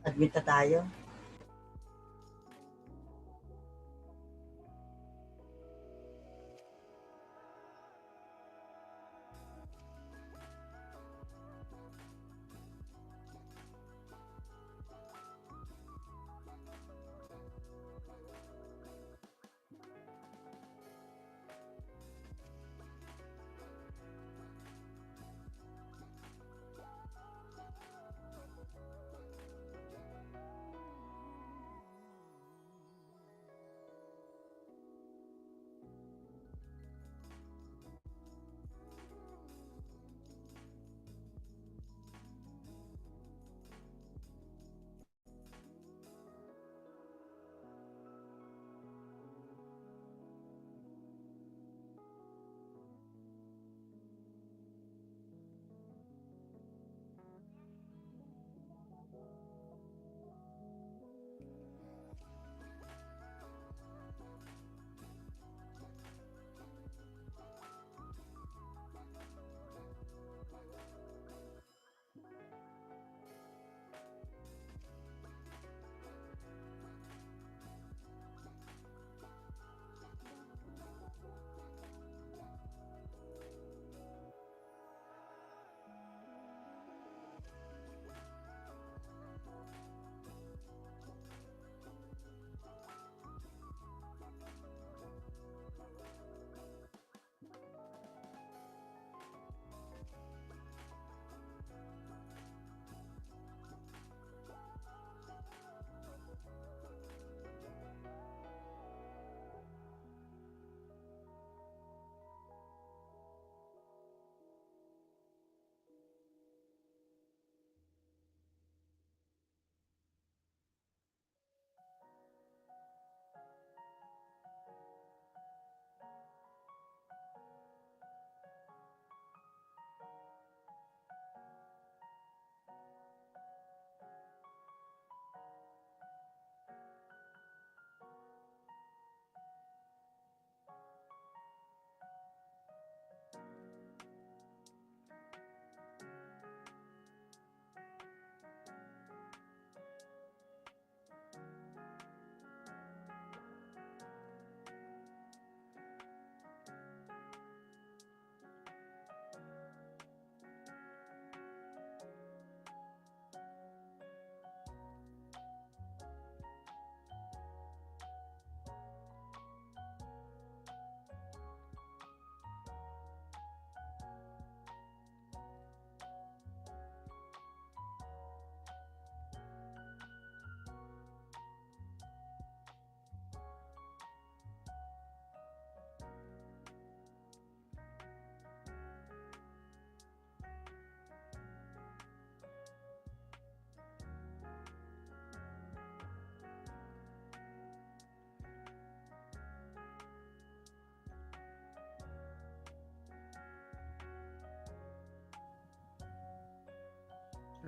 Admit na tayo.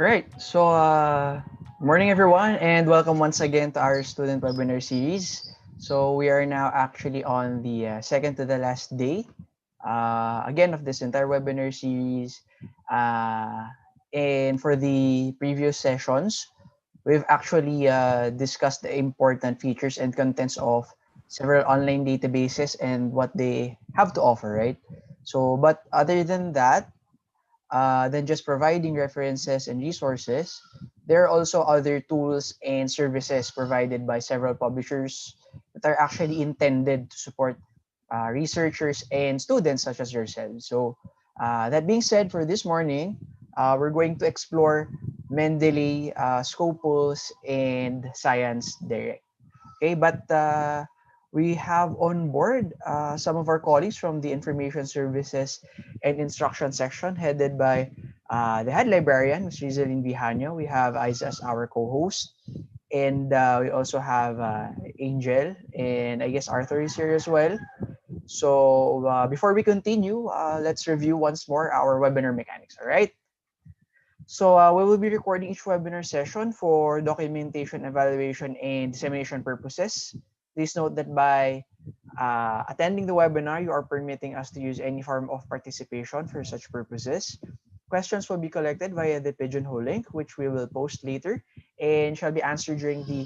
Right. So, morning everyone, and welcome once again to our student webinar series. So, we are now actually on the second to the last day, again of this entire webinar series. And for the previous sessions, we've actually discussed the important features and contents of several online databases and what they have to offer, right? So, but other than that, than just providing references and resources, there are also other tools and services provided by several publishers that are actually intended to support researchers and students such as yourselves. So, that being said, for this morning, we're going to explore Mendeley, Scopus, and Science Direct. Okay, but we have on board some of our colleagues from the Information Services and Instruction section, headed by the head librarian, Ms. Rizalyn Vihano. We have Isa as our co-host, and we also have Angel, and I guess Arthur is here as well. So before we continue, let's review once more our webinar mechanics. All right. So we will be recording each webinar session for documentation, evaluation, and dissemination purposes. Please note that by attending the webinar, you are permitting us to use any form of participation for such purposes. Questions will be collected via the Pigeonhole link, which we will post later, and shall be answered during the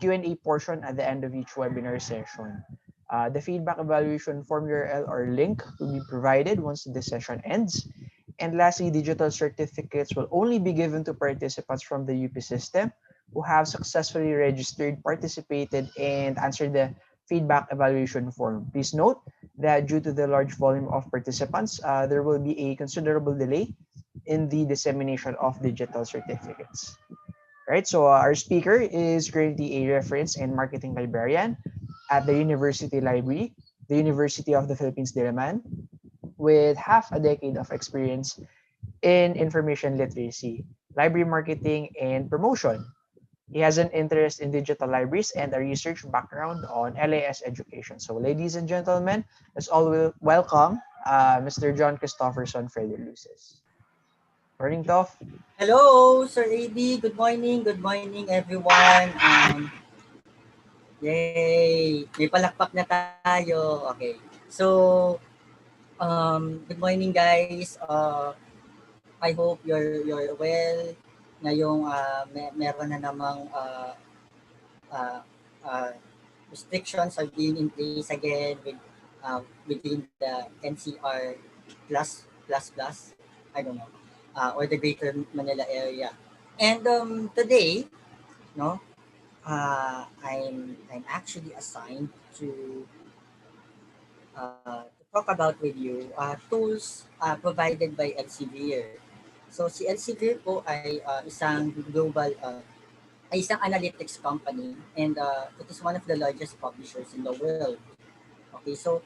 Q&A portion at the end of each webinar session. The feedback evaluation form URL or link will be provided once the session ends. And lastly, digital certificates will only be given to participants from the UP system who have successfully registered, participated, and answered the feedback evaluation form. Please note that due to the large volume of participants, there will be a considerable delay in the dissemination of digital certificates. Right, so our speaker is currently a reference and marketing librarian at the University Library, the University of the Philippines, Diliman, with half a decade of experience in information literacy, library marketing, and promotion. He has an interest in digital libraries and a research background on LAS education. So, ladies and gentlemen, let's all welcome Mr. John Christopherson Frederluces. Morning, Toff. Hello, Sir AB. Good morning, everyone. Yay! May palakpak na tayo. Okay. So, good morning, guys. I hope you're well. Ngayong meron na namang uh, uh, restrictions are being in place again within the NCR plus, I don't know, or the Greater Manila area. And today, no, I'm actually assigned to talk about with you tools provided by Elsevier. So si Elsevier po ay isang analytics company, and it is one of the largest publishers in the world. Okay, so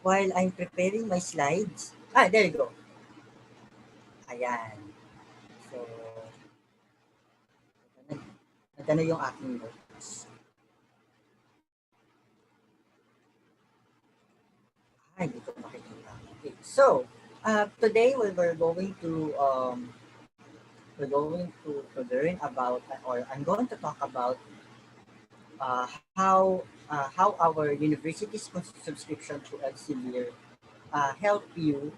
while I'm preparing my slides, there you go. Ayan. So, nagano yung aking notes. Hindi ko makikita. Okay, so today we're going to learn about, or I'm going to talk about how our university's subscription to Elsevier help you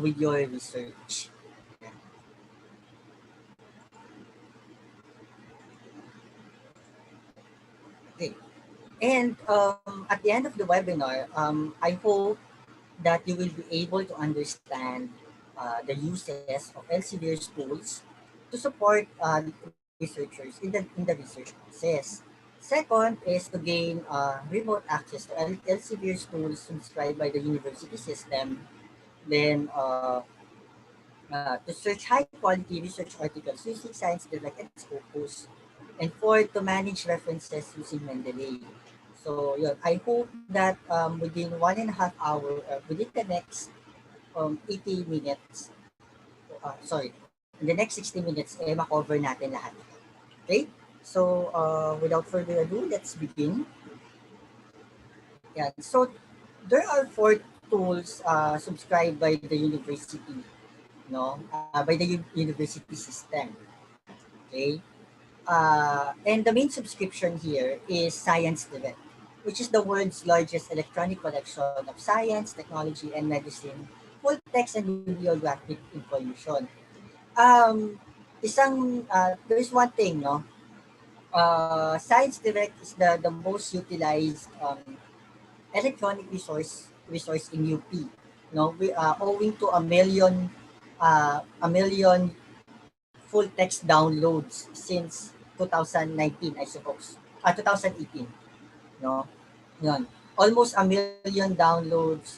with your research. Okay. And at the end of the webinar, I hope that you will be able to understand the uses of Elsevier's tools to support researchers in the research process. Second is to gain remote access to Elsevier's tools subscribed by the university system. Then to search high quality research articles using Science Direct and Scopus. And fourth, to manage references using Mendeley. So yun, I hope that within 1.5 hours, within the next 80 minutes, in the next 60 minutes, makover natin lahat. Okay? So without further ado, let's begin. Yeah, so there are 4 tools subscribed by the university, by the university system. Okay? And the main subscription here is Science Direct, which is the world's largest electronic collection of science, technology, and medicine, full text and bibliographic information. There is one thing, no? Science Direct is the most utilized electronic resource in UP. No, we owing to a million full text downloads since 2019, I suppose. 2018. No? Yun. Almost a million downloads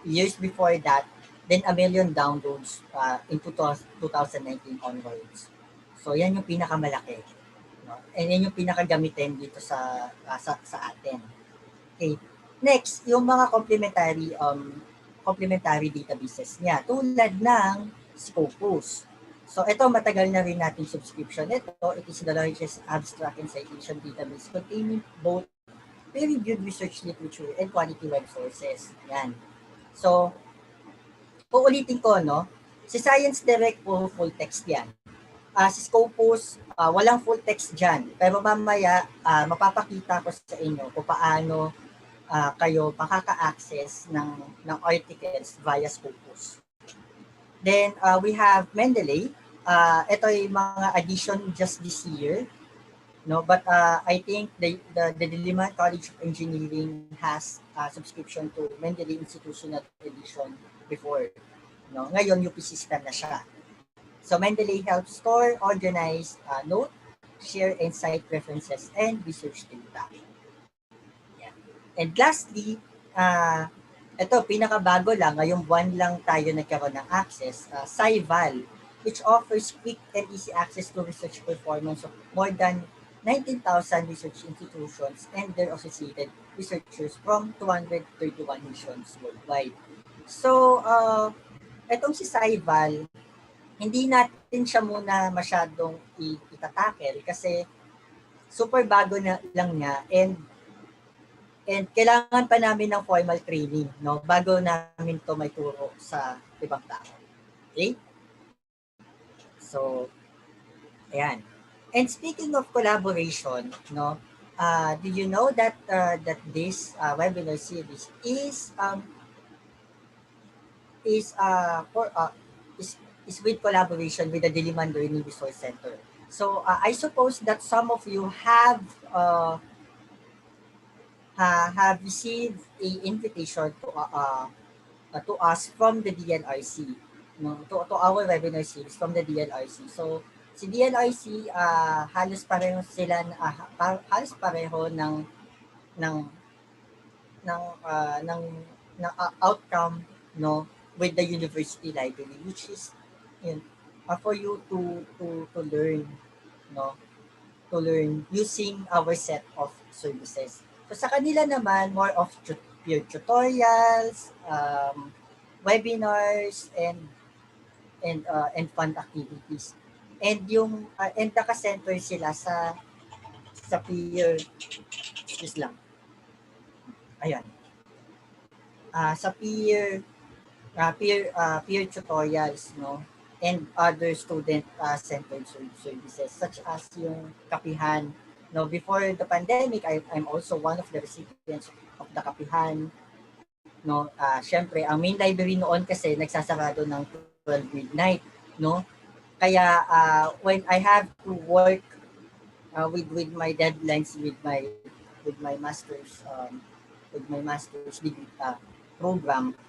years before that, then a million downloads in 2019 onwards. So yan yung pinakamalaki. No? And yan yung pinakagamitin dito sa atin. Okay. Next, yung mga complementary databases niya tulad ng Scopus. So ito, matagal na rin nating subscription. It is the largest abstract and citation database containing both peer-reviewed research literature and quality web sources. Yan. So, uulitin ko, no? Si Science Direct po, full text yan. Si Scopus, walang full text dyan. Pero mamaya, mapapakita ko sa inyo kung paano kayo makaka-access ng articles via Scopus. Then we have Mendeley. ito ay mga addition just this year, no? But I think the Diliman College of Engineering has subscription to Mendeley Institutional Edition before, no? Ngayon UP system na siya. So Mendeley helps store, organize, note, share, and cite references and research data. Yeah. And lastly, ito pinakabago lang, ngayong buwan lang tayo nagkaroon ng access, SciVal, which offers quick and easy access to research performance of more than 19,000 research institutions and their associated researchers from 231 nations worldwide. So, itong si SciVal, hindi natin siya muna masyadong itatakel kasi super bago na lang niya, and kailangan pa namin ng formal training, no, bago namin to may turo sa ibang tao. Okay? So, ayan. And speaking of collaboration, no, did you know that that this webinar series is for is with collaboration with the Diliman Learning Resource Center. So I suppose that some of you have received a invitation to us from the DLRC, no, to our webinar series from the DLRC. So si DLRC, halos pareho sila, halos pareho ng ng uh, ng, ng outcome, no, with the university library, which is yun, for you to learn, no, to learn using our set of services. So sa kanila naman, more of peer tutorials, webinars, and fun activities. And yung and naka-center sila sa peer, excuse lang. Ayan. Sa peer tutorials, no, and other student centered services such as yung kapihan, no. Before the pandemic, I'm also one of the recipients of the kapihan, no. Syempre ang main library noon kasi nagsasarado ng 12 midnight, no. Kaya when I have to work with my deadlines with my master's degree program,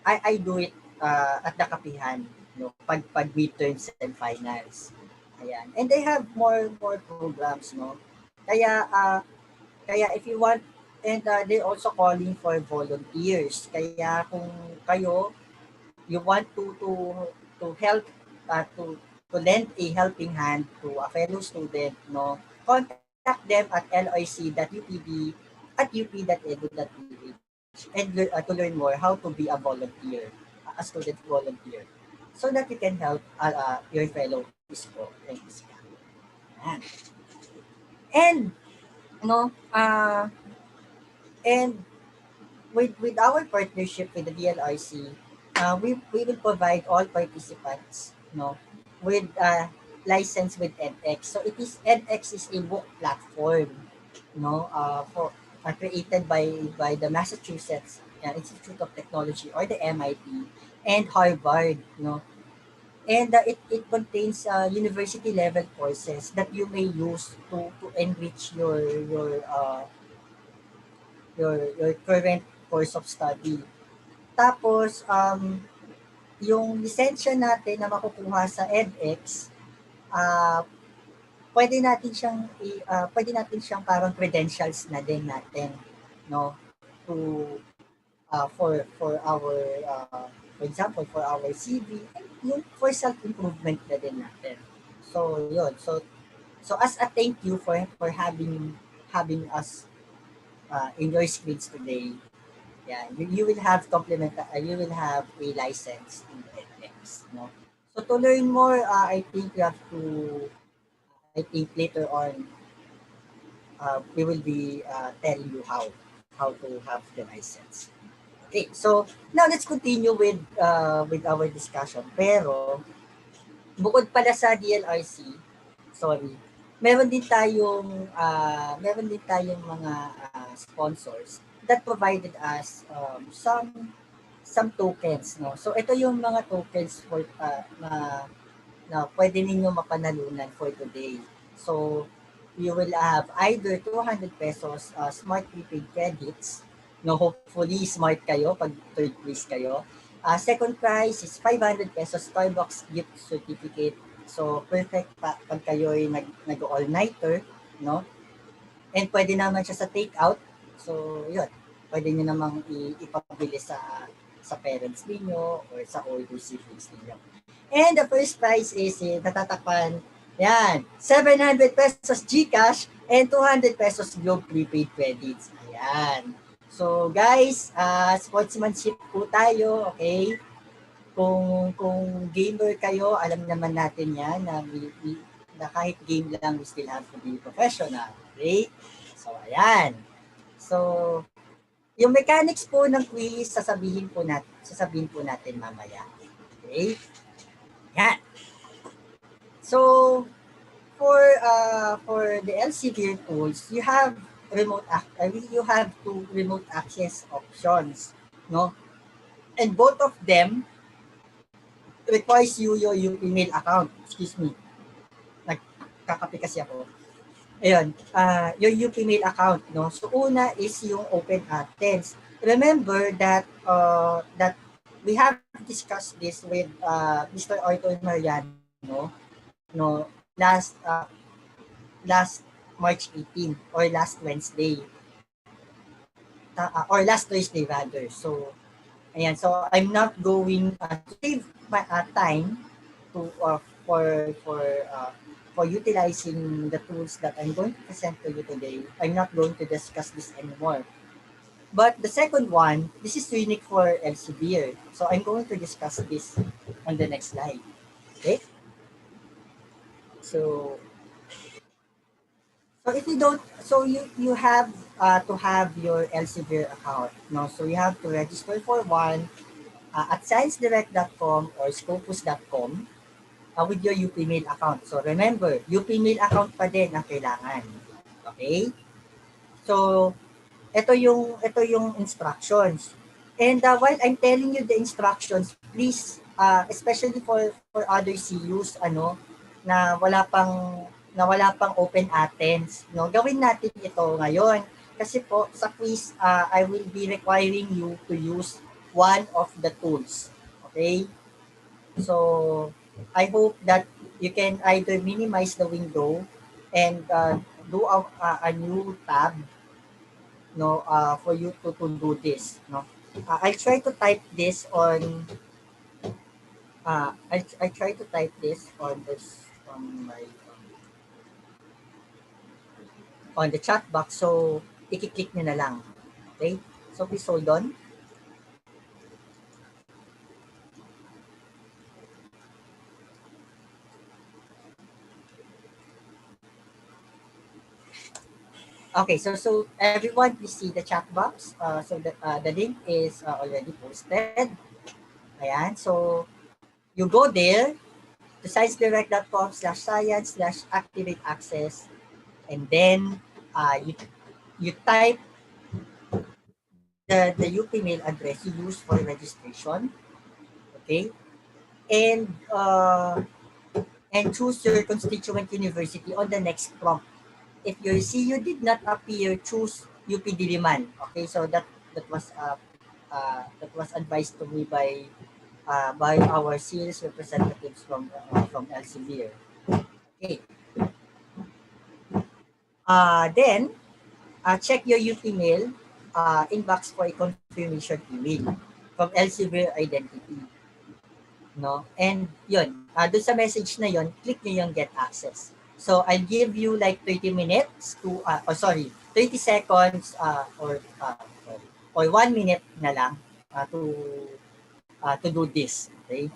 I do it at the kapihan, no, pag midterms and finals. Ayan. And they have more programs, no. Kaya kaya if you want, and they also calling for volunteers. Kaya kung kayo you want to help, to lend a helping hand to a fellow student, no, contact them at loicd.upb@up.edu.ph and to learn more how to be a volunteer, a student volunteer, so that you can help your fellow isko and iska. And no, and with our partnership with the DLRC, we will provide all participants, no, with license with edX. So edX is a book platform, no, for created by the Massachusetts Institute of Technology, or the MIT, and Harvard, no. And it contains university level courses that you may use to enrich your current course of study. Tapos yung lisensya natin na makukuha sa edX, pwede natin siyang parang credentials na din natin, no, to for our for example for our CV, and yung for self improvement na din natin. So yun, so as a thank you for having us in your screens today, yeah, you will have you will have a license in edX, no. So to learn more, I think you have to, I think later on, we will be telling you how to have the license. Okay, so now let's continue with our discussion. Pero bukod pala sa DLRC, sorry, meron din tayong mga sponsors that provided us some tokens, no. So ito yung mga tokens for na na pwede ninyo mapanalunan for today. So, you will have either 200 pesos smart prepaid credits. No, hopefully smart kayo pag third place kayo. Second prize is 500 pesos Starbucks gift certificate. So, perfect pa pag kayo ay nag-all-nighter, no? And pwede naman siya sa take-out. So, yun. Pwede nyo namang ipabili sa parents ninyo or sa older siblings ninyo. And the first prize is natatakpan, yan, 700 pesos GCash and 200 pesos Globe prepaid credits. Ayan. So guys, sportsmanship po tayo, okay? Kung gamer kayo, alam naman natin yan na kahit game lang, we still have to be professional. Okay? So, ayan. So, yung mechanics po ng quiz, sasabihin po natin mamaya. Okay? Yan. So, for the Elsevier tools, you have two remote access options, no? And both of them requires you your email account. Excuse me. Nagkakape kasi ako. Ayun, your UP mail account, no? So una is yung Open Athens. Remember that we have discussed this with Mr. Arthur Mariano, no, last March 18 or last Wednesday, or last Thursday rather. So ayan, so I'm not going to save my time to for utilizing the tools that I'm going to present to you today. I'm not going to discuss this anymore. But the second one, this is unique for Elsevier. So I'm going to discuss this on the next slide. Okay? So so if you don't, so you have to have your Elsevier account. No, so you have to register for one at sciencedirect.com or scopus.com with your UP Mail account. So remember, UP Mail account pa din ang kailangan. Okay? So ito yung instructions. And while I'm telling you the instructions, please especially for other CUs na wala pang open Athens, no? Gawin natin ito ngayon kasi po sa quiz I will be requiring you to use one of the tools. Okay? So I hope that you can either minimize the window and do a new tab, no, for you to do this, no. I try to type this I try to type this on my on the chat box, so i-click niyo na lang. Okay? So please hold on. Okay, so everyone please see the chat box. So the link is already posted. Ayan, so you go there to sciencedirect.com/science/activate access, and then you type the UP mail address you use for registration, okay, and choose your constituent university on the next prompt. If your CU did not appear, choose UP Diliman. Okay, so that was advised to me by our sales representatives from Elsevier. Okay. Then check your UP mail inbox for a confirmation email from Elsevier Identity. No? And yun, doon sa message na yun, click nyo yung get access. So I'll give you like 30 minutes to, 30 seconds or 1 minute na lang to do this. Okay?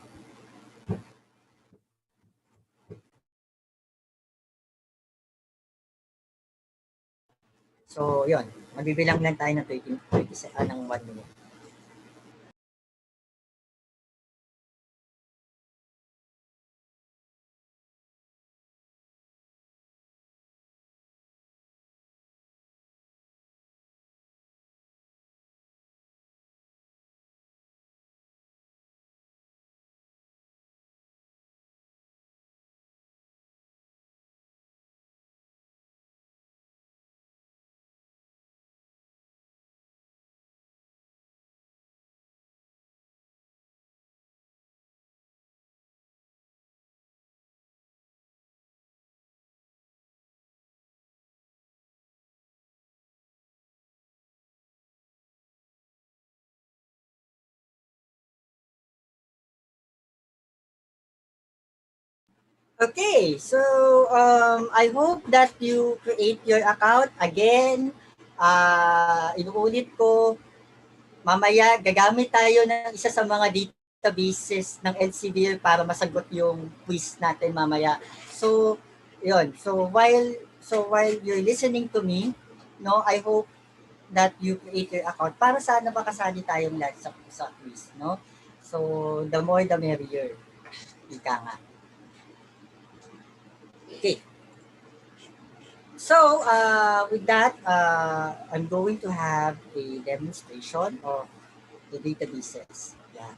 So yun, magbibilang lang tayo ng 1 minute. Okay, so I hope that you create your account again. Inuulit ko, mamaya gagamit tayo ng isa sa mga databases ng Elsevier para masagot yung quiz natin mamaya. So, yun. So while you're listening to me, no, I hope that you create your account para sana makasali tayong lahat sa quiz, no? So, the more the merrier. Ika nga. Okay. So, with that, I'm going to have a demonstration of the databases. Yeah.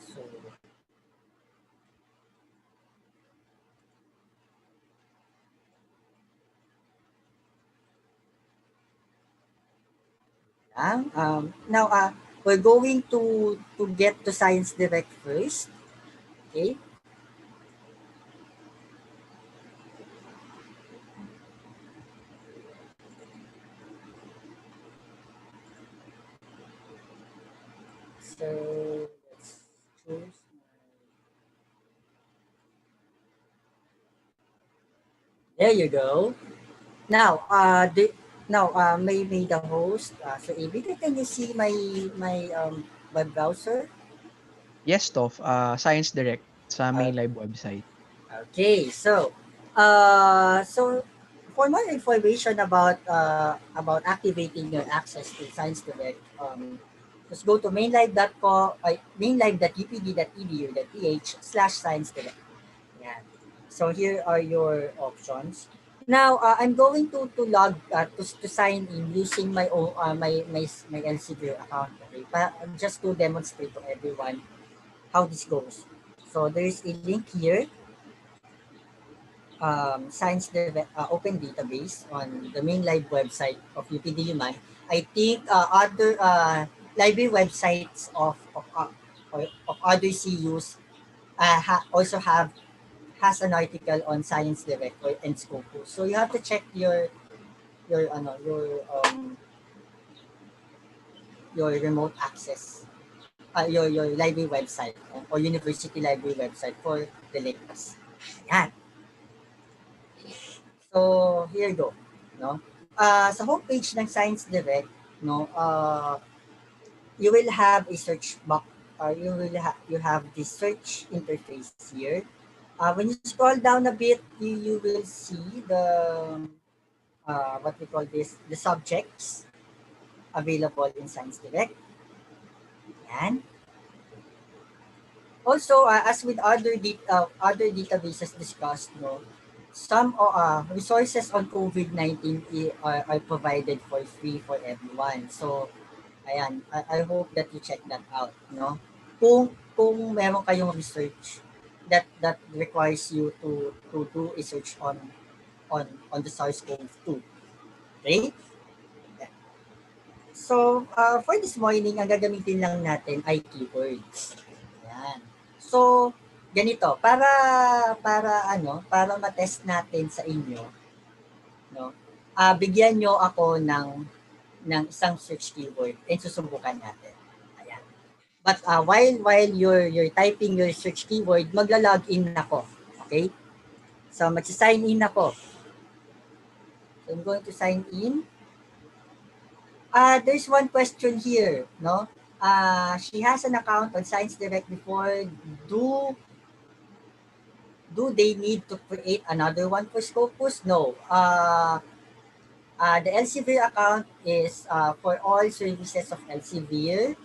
So, now, we're going to get to Science Direct first. Okay. So, let's choose. There you go. Now, may the host. So, Abby, can you see my web browser? Yes, Toph. Science Direct sa Uh, main live website. Okay, so for more information about activating your access to Science Direct, just go to mainlive.upd.edu.ph/Science Direct. Yeah. So here are your options. Now, I'm going to sign in using my own my Elsevier account. Okay, just to demonstrate to everyone how this goes. So there is a link here, open database on the main live website of UPD Human. I think other library websites of other CUs also has an article on Science Direct and Scopus. So you have to check your ano your remote access, your library website or university library website for the links. Yan. So, here you go, no? Sa homepage ng Science Direct, no, you will have a search box. You have this search interface here. When you scroll down a bit, you will see what we call this, the subjects available in Science Direct. Yan. Also, as with other databases discussed, no, some resources on COVID-19 are provided for free for everyone. So, ayan, I hope that you check that out, no? Kung meron kayong research that requires you to do a search on the SARS-CoV-2. Okay? Yeah. So, for this morning, ang gagamitin lang natin ay keywords. Ayan. So, ganito, para ma-test natin sa inyo, no? Bigyan nyo ako ng isang search keyword and susubukan natin. Ayan. But while you're typing your search keyword, magla-log in ako. Okay? So, magsi-sign in ako. So, I'm going to sign in. There's one question here, no? She has an account on Science Direct before. Do do they need to create another one for Scopus? No. The Elsevier account is for all services of Elsevier,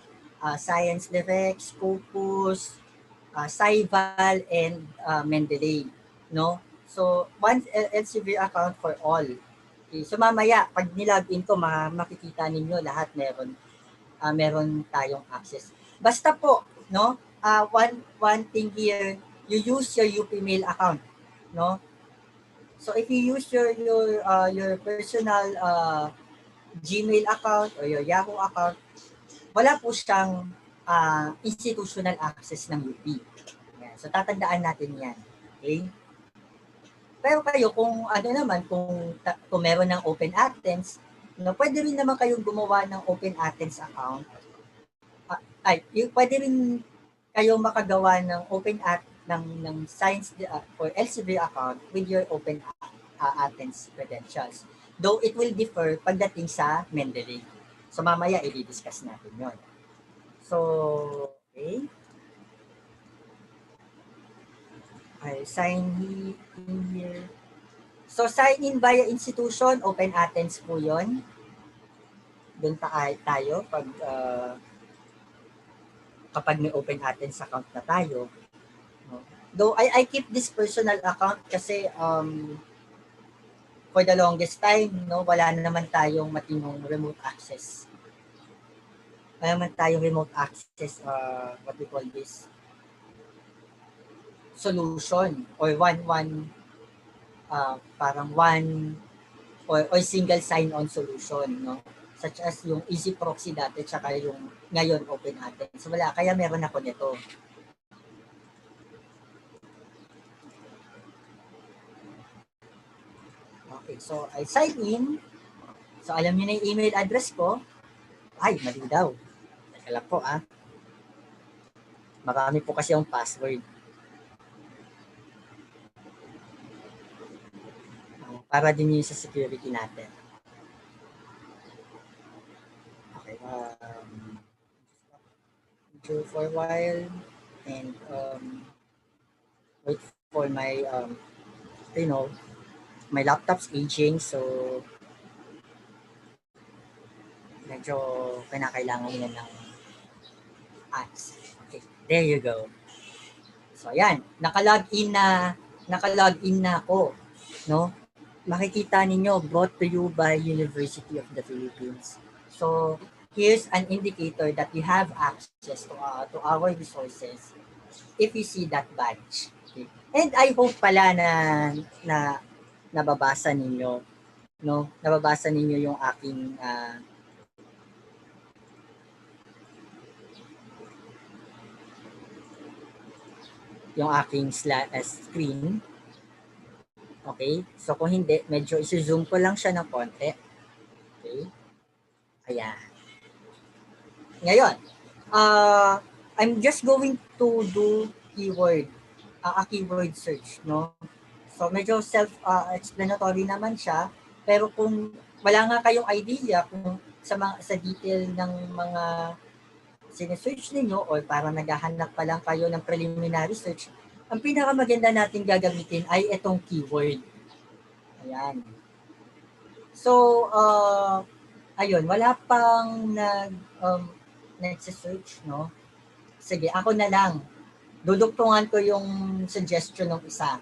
Science Direct, Scopus, Saival, and Mendeley. No? So, one Elsevier account for all. Okay. So, mamaya, pag nilog in ko, makikita ninyo lahat meron tayong access. Basta po, no? One thing here, you use your UP Mail account, no? So if you use your personal Gmail account or your Yahoo account, wala po siyang institutional access ng UP. Yan. So tatandaan natin 'yan. Okay? Pero kayo kung ano naman kung meron ng Open Athens, no, pwede rin naman kayong gumawa ng Open Athens account. Pwede rin kayong makagawa ng ng science or Elsevier account with your open Athens credentials. Though it will differ pagdating sa Mendeley. So mamaya i-discuss natin yon. So, okay. I sign in here. So sign in via institution, open Athens po yon. Doon tayo pag kapag may open Athens account na tayo. No? Though I keep this personal account kasi for the longest time, no, wala naman tayong matinong remote access. Wala naman tayong remote access, what we call this, solution or parang one or single sign-on solution, no? Such as yung Easy Proxy dati tsaka yung ngayon Open Athens. So wala, kaya meron ako nito. Okay, so I sign in. So alam niyo na yung email address ko. Ay, mali daw. Teka lang po Marami po kasi yung password. Para din yun sa security natin. Okay. For a while and wait for my my laptop's aging, so medyo kinakailangan yan ng ads. Okay, there you go. So ayan, naka-log in na ako, no? Makikita ninyo, brought to you by University of the Philippines. So here's an indicator that you have access to our resources if you see that badge. Okay? And I hope pala na nababasa ninyo, no? Nababasa ninyo yung aking screen. Okay? So kung hindi, medyo isi-zoom ko lang siya ng konti. Okay? Ayan. Ngayon, I'm just going to do a keyword search, no? So medyo self-explanatory naman siya, pero kung wala nga kayong idea kung sa detail ng mga sinesearch ninyo or para naghahanap pa lang kayo ng preliminary search, ang pinakamaganda natin gagamitin ay itong keyword. Ayan. So, ayun, wala pang nagsisearch, no? Sige, ako na lang. Dudugtungan ko yung suggestion ng isa.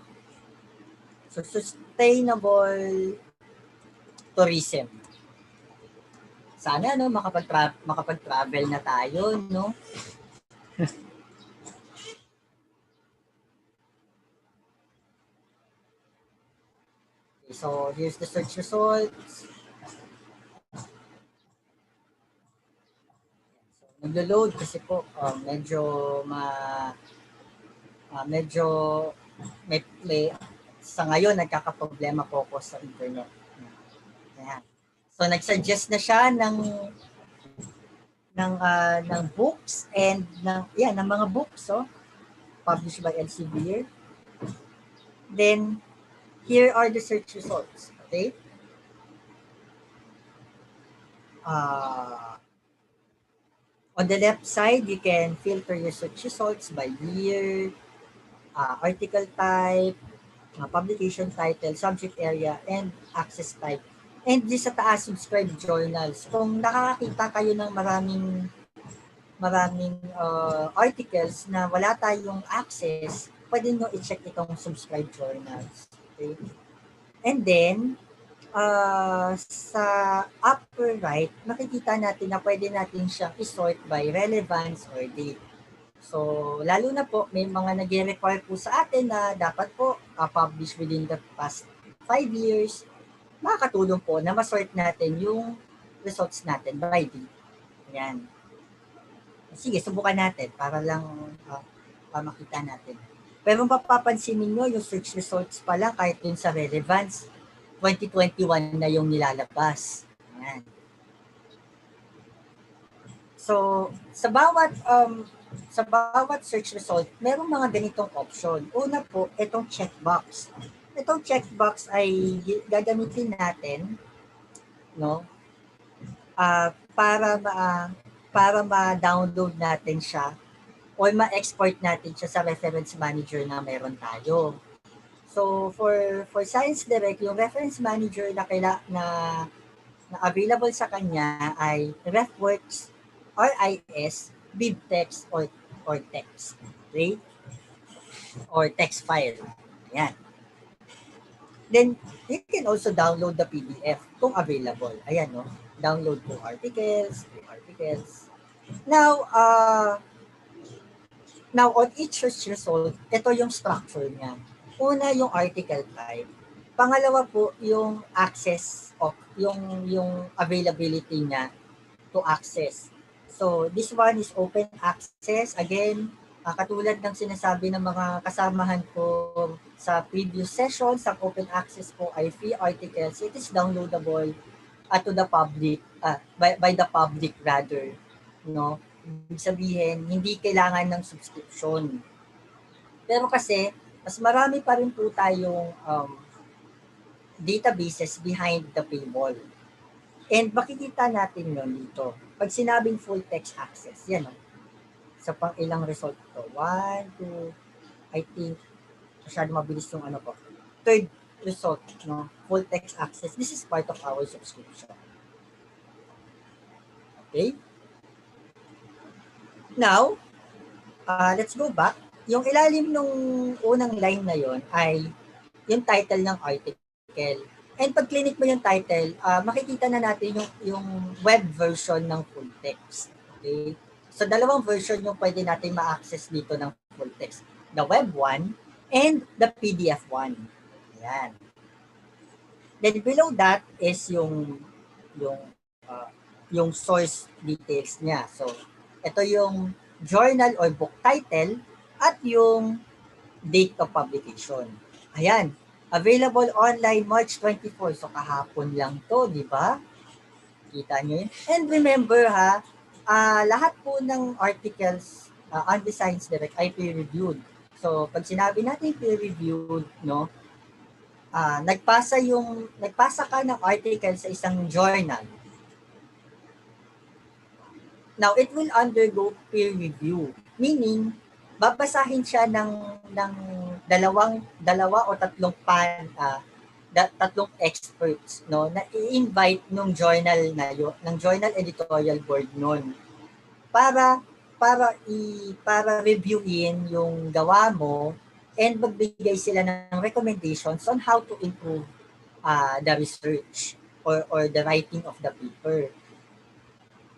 So, sustainable tourism. Sana, no, makapag-travel na tayo, no? Okay, so, here's the search results. So, naglo-load kasi po, medyo may sa ngayon nagkakaproblema po ako sa internet. Ayan. So nagsuggest na siya ng books and ng mga books published by Elsevier. Then here are the search results. Okay? On the left side, you can filter your search results by year, article type, publication title, subject area, and access type. And di sa taas, subscribe journals. Kung nakakita kayo ng maraming articles na wala tayong access, pwede nyo i-check itong subscribe journals. Okay? And then, sa upper right, makikita natin na pwede natin siyang i-sort by relevance or date. So, lalo na po, may mga nag-require po sa atin na dapat po publish within the past 5 years. Makakatulong po na ma-sort natin yung results natin by date. Ayan. Sige, subukan natin para lang makita natin. Pero mapapansin ninyo, yung search results pala kahit dun sa relevance, 2021 na yung nilalabas. Ayan. So, sa bawat sa bawat search result, merong mga ganitong option. Una po, itong checkbox. Itong checkbox ay gagamitin natin, no, para ma-download natin siya or ma-export natin siya sa reference manager na meron tayo. So for Science Direct, yung reference manager na na available sa kanya ay RefWorks, RIS, BibTeX or text. Okay? Or text file. Ayan. Then you can also download the PDF kung available. Ayan, no? Download po articles, free articles. Now, now on each search result, ito yung structure niya. Una yung article type. Pangalawa po yung access of yung availability niya to access. So this one is open access. Again, katulad ng sinasabi ng mga kasamahan ko sa previous sessions, ang open access po ay free articles. It is downloadable to the public, by the public rather. No? Ibig sabihin, hindi kailangan ng subscription. Pero kasi, mas marami pa rin po tayong databases behind the paywall. And makikita natin yun dito. Pag sinabing full text access, yan o. Sa pang ilang result to. 1, 2, I think, masyado mabilis yung ano ko. Third result, no? Full text access. This is part of our subscription. Okay? Now, let's go back. Yung ilalim nung unang line na yon ay yung title ng article. And pag clinic mo yung title, makikita na natin yung web version ng full text. Okay? So, dalawang version yung pwede natin ma-access dito ng full text. The web one and the PDF one. Ayan. Then below that is yung yung source details niya. So, ito yung journal or book title at yung date of publication. Ayan. Available online March 24. So, kahapon lang to, di ba? Kita nyo yun. And remember ha, lahat po ng articles on the Science Direct ay peer-reviewed. So, pag sinabi natin peer-reviewed, no, nagpasa ka ng article sa isang journal. Now, it will undergo peer review. Meaning, babasahin siya ng dalawa o tatlong experts, no, na i-invite nung journal na yun, ng journal editorial board noon para para reviewin yung gawa mo and magbigay sila ng recommendations on how to improve the research or the writing of the paper.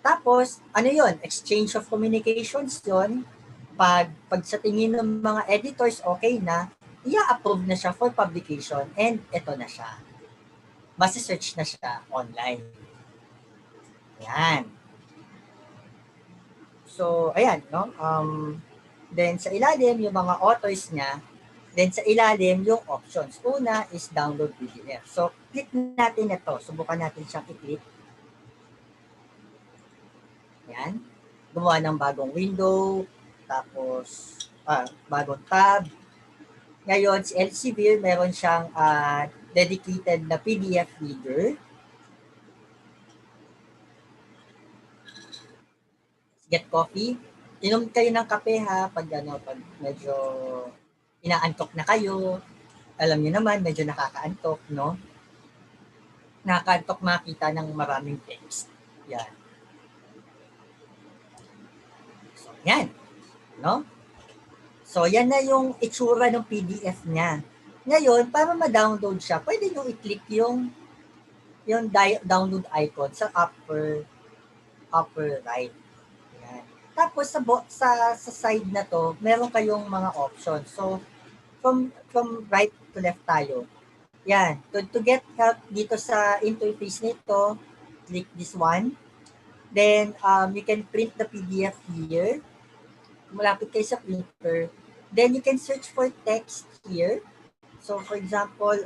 Tapos, ano yon? Exchange of communications yon. Pag sa tingin ng mga editors okay na, i-approve na siya for publication and ito na siya. Masi-search na siya online. Ayan. So, ayan, no? Then sa ilalim, yung mga authors niya. Then sa ilalim, yung options. Una is download PDF. So, click natin ito. Subukan natin siyang i-click. Ayan. Gumawa ng bagong window. Tapos, bagong tab. Ngayon, si Elsevier, meron siyang dedicated na PDF reader. Get coffee. Inom kayo ng kape ha, pag medyo inaantok na kayo. Alam niyo naman, medyo nakakaantok, no? Nakakaantok makita ng maraming text. Yan. So, yan. No? So, yan na yung itsura ng PDF niya. Ngayon, para ma-download siya, pwede nyo i-click yung download icon sa upper right. Yan. Tapos sa side na to, meron kayong mga options. So, from right to left tayo. Yan. To get help dito sa interface nito, click this one. Then, you can print the PDF here. Malapit kayo sa printer. Then, you can search for text here. So, for example,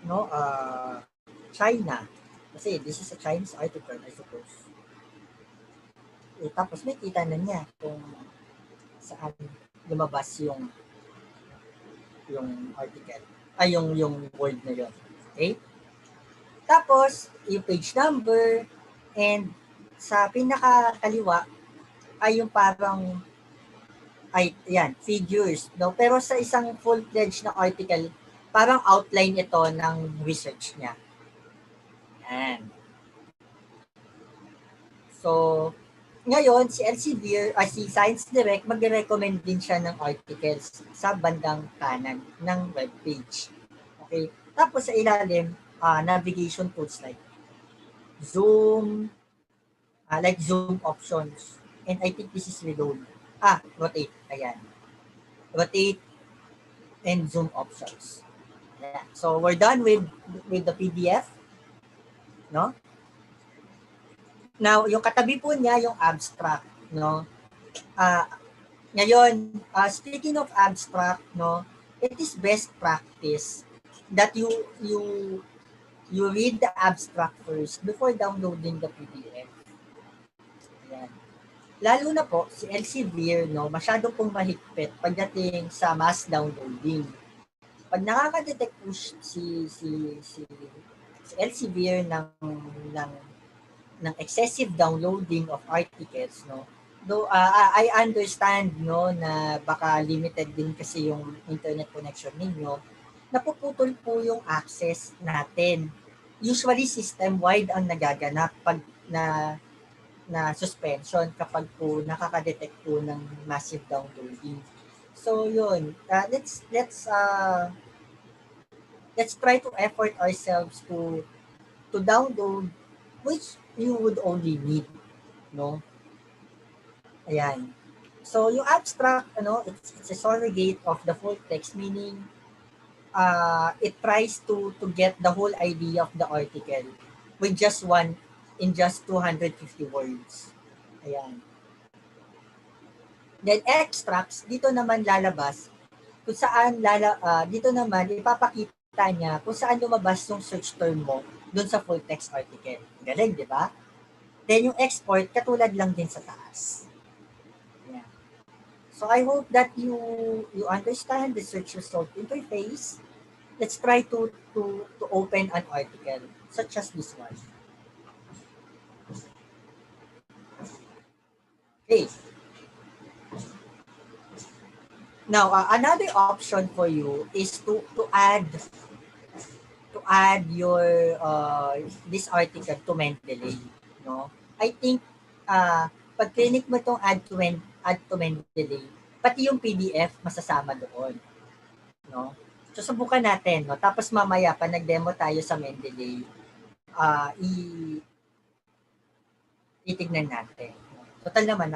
no, China. Kasi this is a Chinese article, I suppose. Tapos may kita na niya kung saan lumabas yung article. Ay, yung word na yun. Okay? Tapos, yung page number, and sa pinakakaliwa ay yung parang, ay, yan, figures. No? Pero sa isang full-fledged na article, parang outline ito ng research niya. Yan. So, ngayon, si Elsevier, si Science Direct, magre-recommend din siya ng articles sa bandang kanan ng webpage. Okay? Tapos sa ilalim, navigation tools like zoom options. And I think this is reload. Rotate. Ayan. Rotate and zoom options. Ayan. So, we're done with the PDF. No? Now, yung katabi po niya, yung abstract. No? Uh, Ngayon, speaking of abstract, no, it is best practice that you you read the abstract first before downloading the PDF. Ayan. Lalo na po si Elsevier, no, masyado pong mahigpit pagdating sa mass downloading. Pag nakaka-detect po si Elsevier ng ng excessive downloading of articles, no, though I understand, no, na baka limited din kasi yung internet connection ninyo, napuputol po yung access natin. Usually system-wide ang nagaganap pag na suspension kapag po nakaka-detect po ng massive downloading. So yun, let's try to effort ourselves to download which you would only need, no? Ayan. So, yung abstract, it's a surrogate of the full text, meaning it tries to get the whole idea of the article with in just 250 words. Ayan. Then extracts, dito naman lalabas kung saan dito naman ipapakita niya kung saan lumabas yung search term mo dun sa full text article. Galing, di ba? Then yung export, katulad lang din sa taas. Yeah. So I hope that you understand the search result interface. Let's try to open an article such as this one. Okay. Now, another option for you is to add your this article to Mendeley, no? I think pag clinic mo tong add to Mendeley, pati yung PDF masasama doon, no? So subukan natin, no? Tapos mamaya pa nag-demo tayo sa Mendeley, uh, i itignan natin. Total naman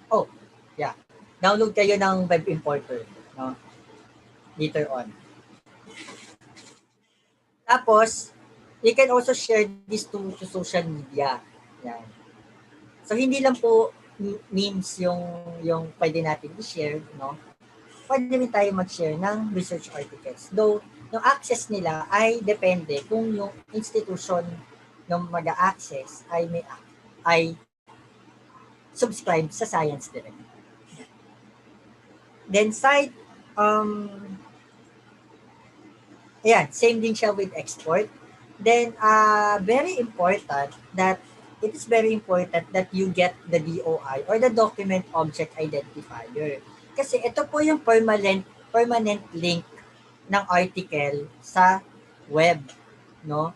oh, yeah. Download kayo ng web importer, no? Later on. Tapos, you can also share this to social media. Yan. So, hindi lang po memes yung pwede natin i-share, no? Pwede rin tayo mag-share ng research articles. Though, yung access nila ay depende kung yung institution ng mag-access ay subscribe sa Science Direct. Then, ayan, same din siya with export. Then, it is very important that you get the DOI or the document object identifier. Kasi ito po yung permanent link ng article sa web, no?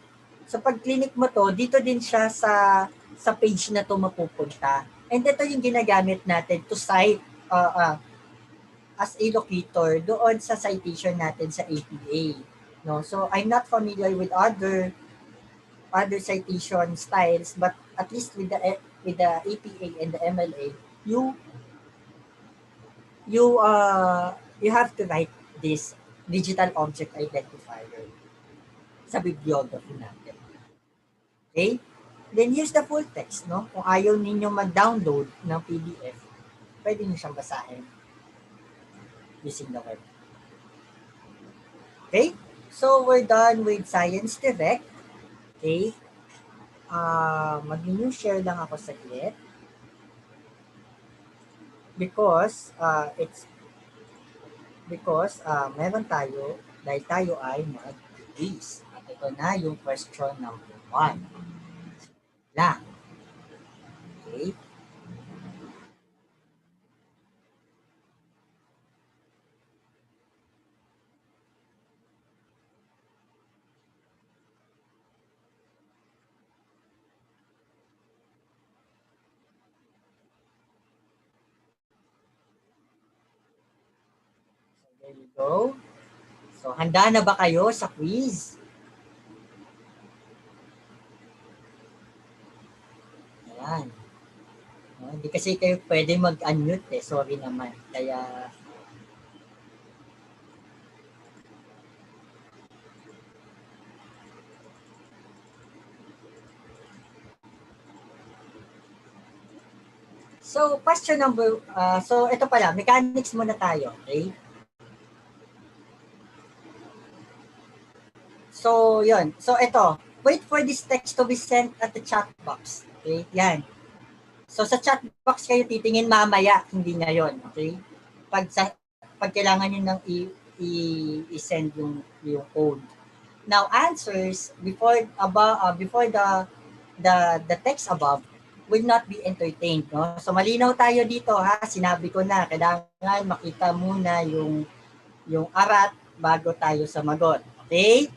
So pag clinic mo to, dito din siya sa page na to mapupunta. And ito yung ginagamit natin to cite as a locator doon sa citation natin sa APA, no? So I'm not familiar with other citation styles, but at least with the APA and the MLA, you have to write this digital object identifier sa bibliography natin. Okay? Then use the full text, no? Kung ayaw ninyo mag-download ng PDF, pwede niyo siyang basahin using the web. Okay? So we're done with Science Direct. Okay. Mag-new share lang ako saglit because meron tayo dahil tayo ay mag-quiz. At ito na yung question number 1. Lang. Okay. There you go. So, handa na ba kayo sa quiz? Ayan. No, hindi kasi kayo pwede mag-unmute eh. Sorry naman. Kaya, so, question number, so ito pala, mechanics muna tayo. Okay? So, yun. So, ito. Wait for this text to be sent at the chat box. Okay? Yan. So, sa chat box kayo titingin mamaya, hindi ngayon. Okay? Pag kailangan nyo nang i-send yung code. Now, answers before the text above will not be entertained. No? So, malinaw tayo dito, ha? Sinabi ko na, kailangan makita muna yung arat bago tayo sumagot. Okay?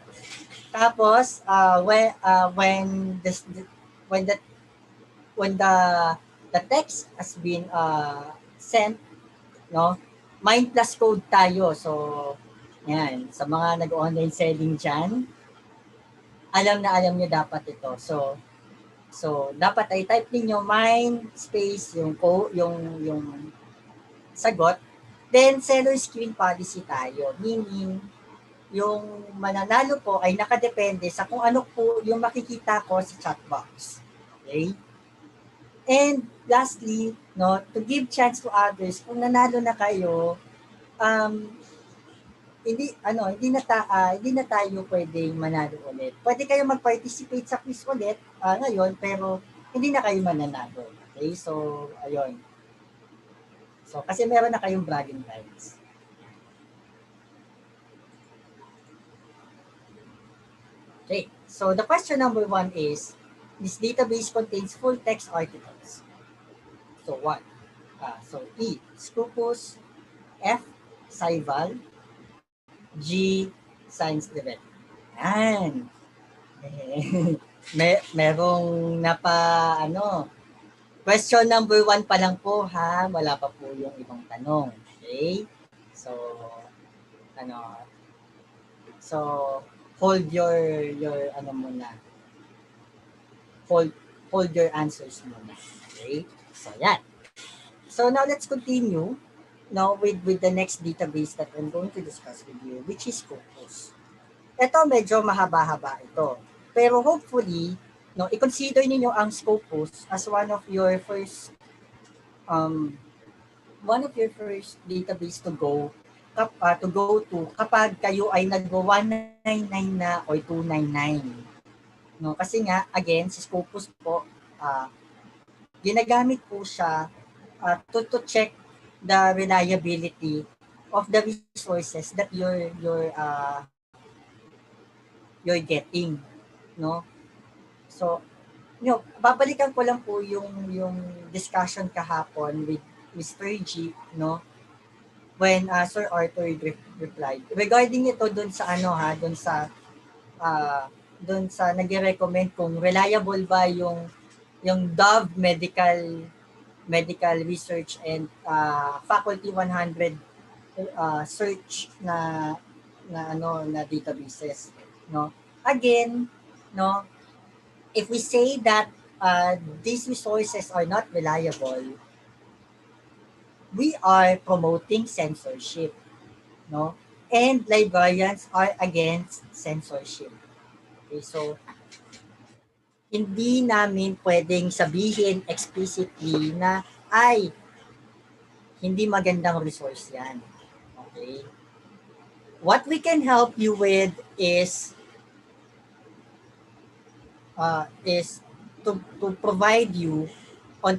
Tapos when the text has been sent, no, mind plus code tayo. So yan, sa mga nag-online selling diyan, alam niyo dapat ito. So dapat ay type niyo mind space yung sagot, then seller screen policy tayo, meaning yung mananalo po ay nakadepende sa kung ano po yung makikita ko sa chat box. Okay? And lastly, no, to give chance to others, kung nanalo na kayo, um, hindi na tayo pwedeng manalo ulit. Pwede kayo mag-participate sa quiz ulit ngayon, pero hindi na kayo mananalo. Okay? So, ayun. So, kasi meron na kayong bragging rights. Okay, so the question number 1 is, this database contains full text articles. So what? So E, Scopus, F, Scival, G, Science Direct. Yan. Merong question number 1 pa lang po ha, wala pa po yung ibang tanong. Okay? So, so hold your muna. Hold your answers muna. Okay? So, yan. So, now let's continue with the next database that I'm going to discuss with you, which is Scopus. Ito, medyo mahaba-haba ito. Pero hopefully, i-consider niyo ang Scopus as one of your first database to go to kapag kayo ay nag-199 na or 299. No, kasi nga again si Scopus po ginagamit po siya to check the reliability of the resources that you're getting, no? So, babalikan ko lang po yung discussion kahapon with Mr. G, no? When Sir Arthur replied regarding ito doon sa doon sa nagre-recommend kung reliable ba yung Dove Medical Research and Faculty 100 search na databases, no? Again, no, if we say that these resources are not reliable, we are promoting censorship, no? And librarians are against censorship. Okay, so hindi namin pwedeng sabihin explicitly na ay hindi magandang resource yan. Okay? What we can help you with is to provide you on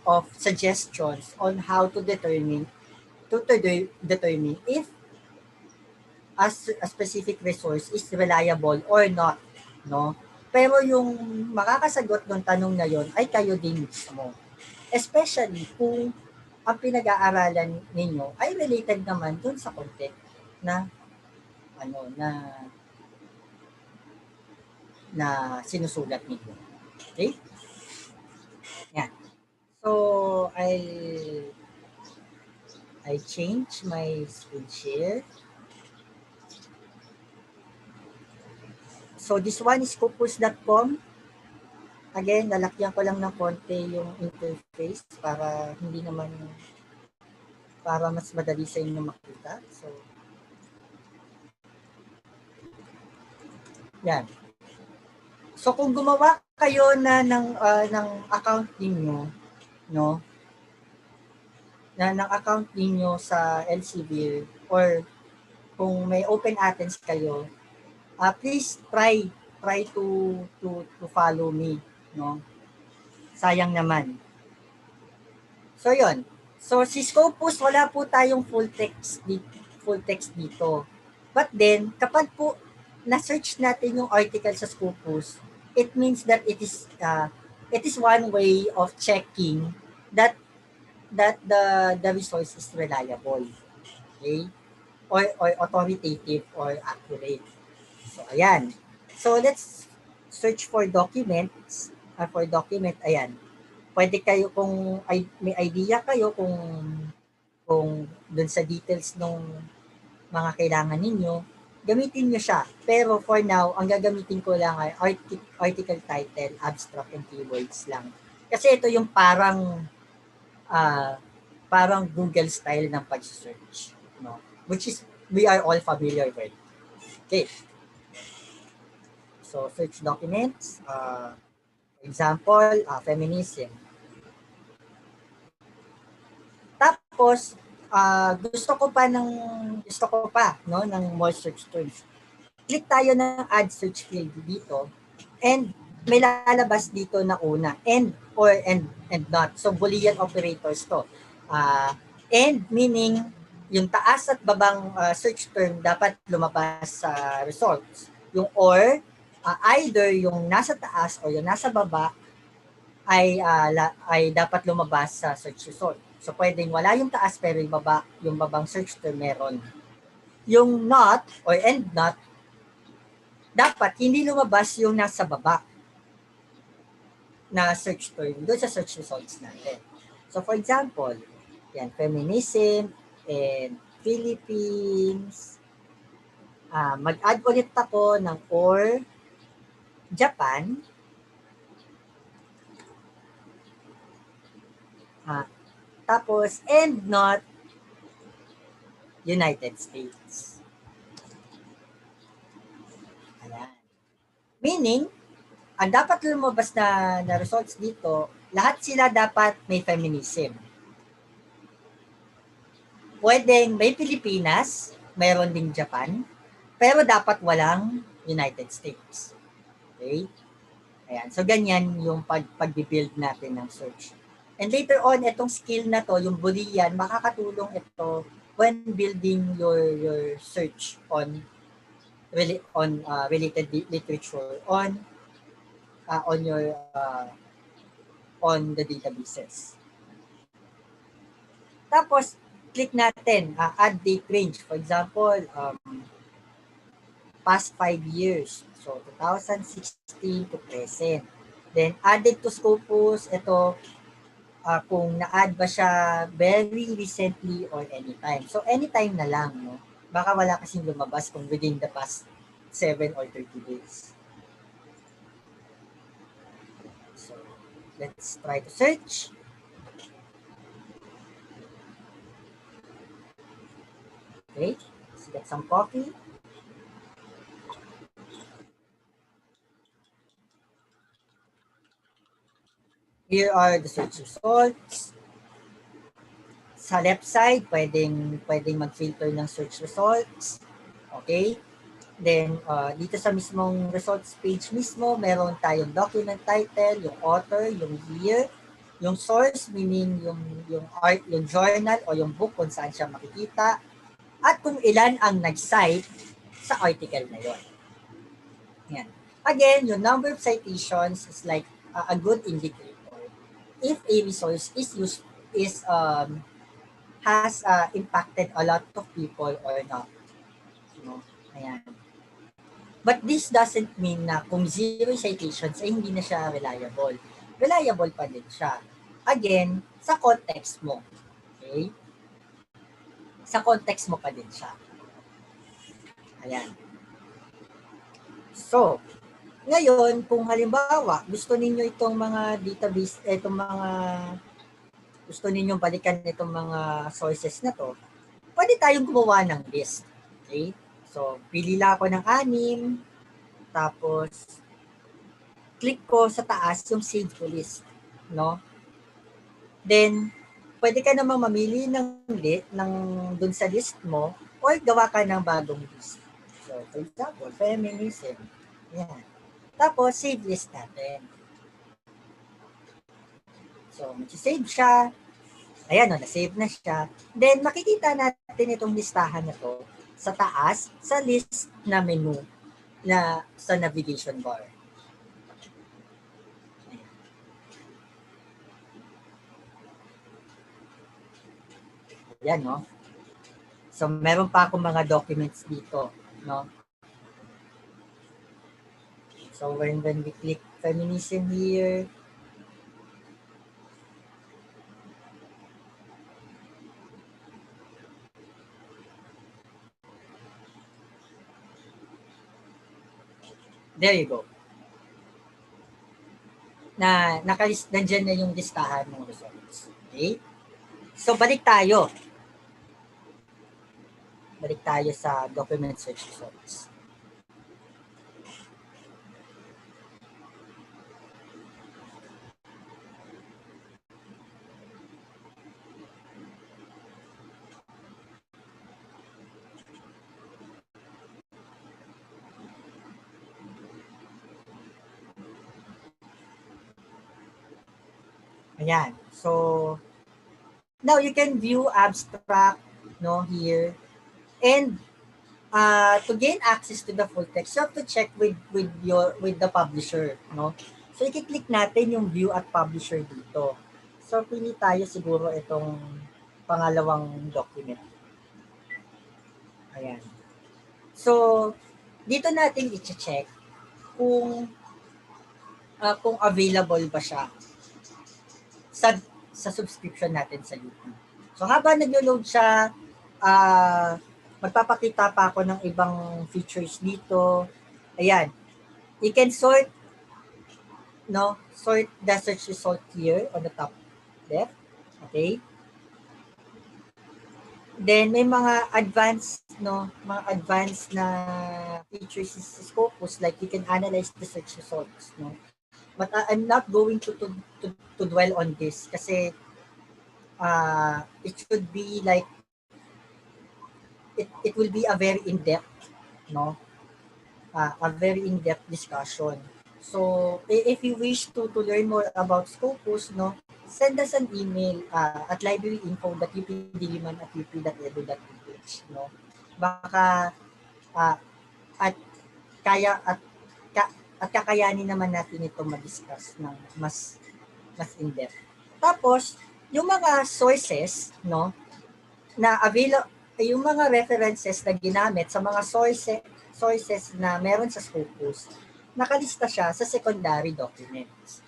of suggestions on how to determine if a specific resource is reliable or not, no? Pero yung makakasagot ng tanong na yon ay kayo din mismo. Especially kung ang pinag-aaralan ninyo ay related naman dun sa content na ano na sinusulat ninyo. Okay? Yan. So I change my screen share. So this one is scopus.com. Again, lalakyan ko lang ng konti yung interface para mas madali sa inyo makita. So yan. So kung gumawa kayo ng account niyo, no? Ng account niyo sa Elsevier or kung may open Athens kayo, please try to follow me, no? Sayang naman. So yon. So si Scopus wala po tayong full text dito. But then kapag po na-search natin yung article sa Scopus, it means that it is one way of checking that the resource is reliable. Okay? Or authoritative or accurate. So ayan. So let's search for documents. For document, ayan. Pwede kayo kung may idea kayo kung dun sa details ng mga kailangan ninyo, gamitin nyo siya. Pero for now, ang gagamitin ko lang ay article title, abstract, and keywords lang. Kasi ito yung parang Google style ng pag-search. No? Which is, we are all familiar with. Okay. So, search documents. Example, feminism. Tapos, gusto ko pa ng more search terms. Click tayo ng add search field dito and may lalabas dito na una and or and not. So Boolean operators to. And meaning yung taas at babang search term dapat lumabas sa results. Yung or either yung nasa taas o yung nasa baba ay dapat lumabas sa search result. So pwedeng wala yung taas pero yung babang search term meron. Yung not or and not dapat hindi lumabas yung nasa baba na search term doon sa search results natin. So for example, yan, feminism and Philippines. Mag-add ulit ako ng or Japan. Tapos and not United States. Ayan. Meaning, ang dapat lumabas na results dito, lahat sila dapat may feminism. Pwedeng may Pilipinas, mayroon ding Japan, pero dapat walang United States. Okay? Ayan. So, ganyan yung pag-build natin ng search. And later on, itong skill na to, yung Boolean, makakatulong ito when building your search on related literature on the databases. Tapos, click natin, add date range. For example, past 5 years. So, 2016 to present. Then, added to Scopus, ito, kung na-add ba siya very recently or anytime. So, anytime na lang, no? Baka wala kasing lumabas kung within the past 7 or 30 days. So, let's try to search. Okay, let's get some coffee. Here are the search results. Sa left side, pwedeng mag-filter ng search results. Okay? Then, dito sa mismong results page mismo, meron tayong document title, yung author, yung year, yung source, meaning yung art, yung journal o yung book kung saan siya makikita, at kung ilan ang nag-cite sa article na yon. Yan. Again, yung number of citations is like a good indicator if a resource is has impacted a lot of people or not. Ayan. But this doesn't mean na kung zero citations ay hindi na siya reliable. Reliable pa din siya. Again, sa context mo. Okay? Sa context mo pa din siya. Ayan. So, ngayon, kung halimbawa, gusto ninyo itong mga database, itong mga gusto ninyong balikan itong mga sources na to, pwede tayong gumawa ng list. Okay? So, pili lang ako ng 6, tapos click ko sa taas yung save to list, no? Then, pwede ka namang mamili ng dun sa list mo or gawa ka ng bagong list. So, for example, feminism. Yan. Tapos, save list natin. So, mag-save siya. Ayan, na-save na siya. Then, makikita natin itong listahan na to sa taas, sa list na menu na sa navigation bar. Ayan, no? So, meron pa akong mga documents dito, no? So, when we click feminism here, there you go. Nandiyan na yung listahan ng results. Okay? So, balik tayo. Balik tayo sa document search results. Ayan. So, now you can view abstract, no, here. And to gain access to the full text, you have to check with the publisher, no? So, i-click natin yung view at publisher dito. So, pili tayo siguro itong pangalawang document. Ayan. So, dito natin i-check kung available ba siya sa subscription natin sa YouTube. So, habang naglo-load siya, magpapakita pa ako ng ibang features dito. Ayan. You can sort the search result here on the top left. Okay? Then may mga advanced na features sa Scopus, like you can analyze the search results, no? But I'm not going to dwell on this kasi it should be like it will be a very in-depth, no? A very in-depth discussion. So, if you wish to learn more about Scopus, no, send us an email at libraryinfo.updiliman@up.edu.ph, no. Baka at kaya at kakayanin naman natin ito ma-discuss ng mas in-depth. Tapos, yung mga sources, no, na yung mga references na ginamit sa mga sources na meron sa Scopus, nakalista siya sa secondary documents.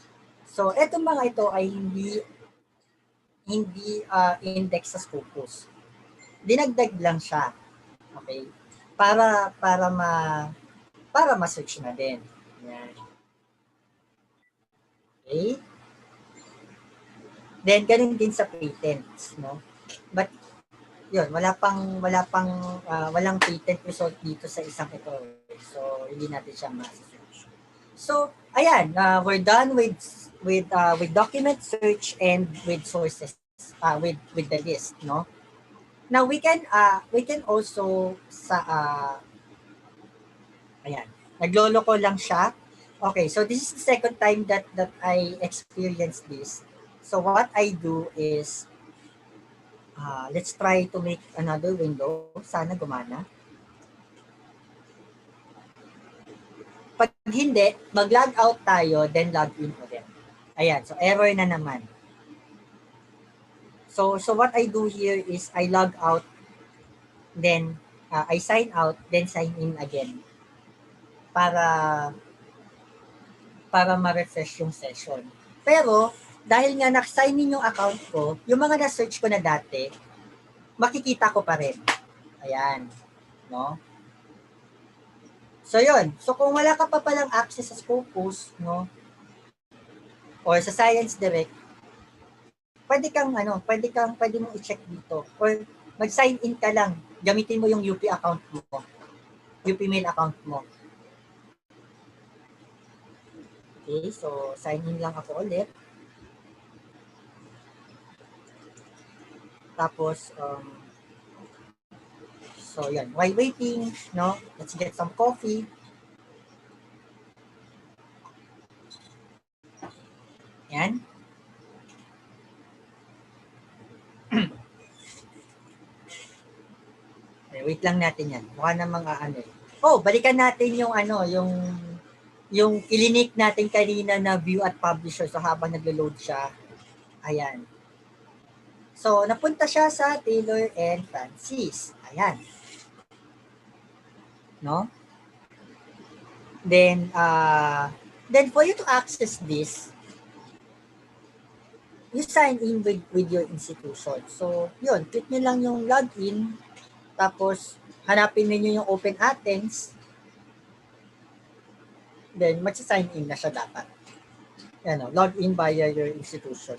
So, etong mga ito ay hindi index sa Scopus. Dinagdag lang siya. Okay? Para ma-search na din. Yan. Okay? Then ganun din sa patents, no? But yun, walang patent result dito sa isang ito. So, hindi natin siya ma-search. So, ayan, we're done with document search and with sources, with the list, no? Now we can also Ayan. Nagloloko lang siya. Okay, so this is the second time that I experienced this. So what I do is, let's try to make another window. Sana gumana. Pag hindi, mag-log out tayo, then log in ulit. Ayan, so error na naman. So what I do here is I log out, then I sign out, then sign in again para ma-refresh yung session. Pero dahil nga na-sign in yung account ko, yung mga na-search ko na dati, makikita ko pa rin. Ayan, no? So yun. So kung wala ka pa palang access sa Scopus, no, or sa Science Direct, pwede mong i-check dito. Or mag-sign in ka lang. Gamitin mo yung UP account mo. UP mail account mo. Okay, so sign in lang ako ulit. Tapos, so yan. While waiting, no, let's get some coffee. Yan. Wait lang natin yan. Mukha namang ano eh. Oh, balikan natin yung yung ilinik natin kanina na view at publisher. So habang naglo-load siya, ayan. So napunta siya sa Taylor and Francis. Ayan. No? Then for you to access this, you sign in with your institution. So, yun, click nyo lang yung login, tapos hanapin niyo yung Open Athens, then mag-sign in na siya dapat. Yan, log in via your institution.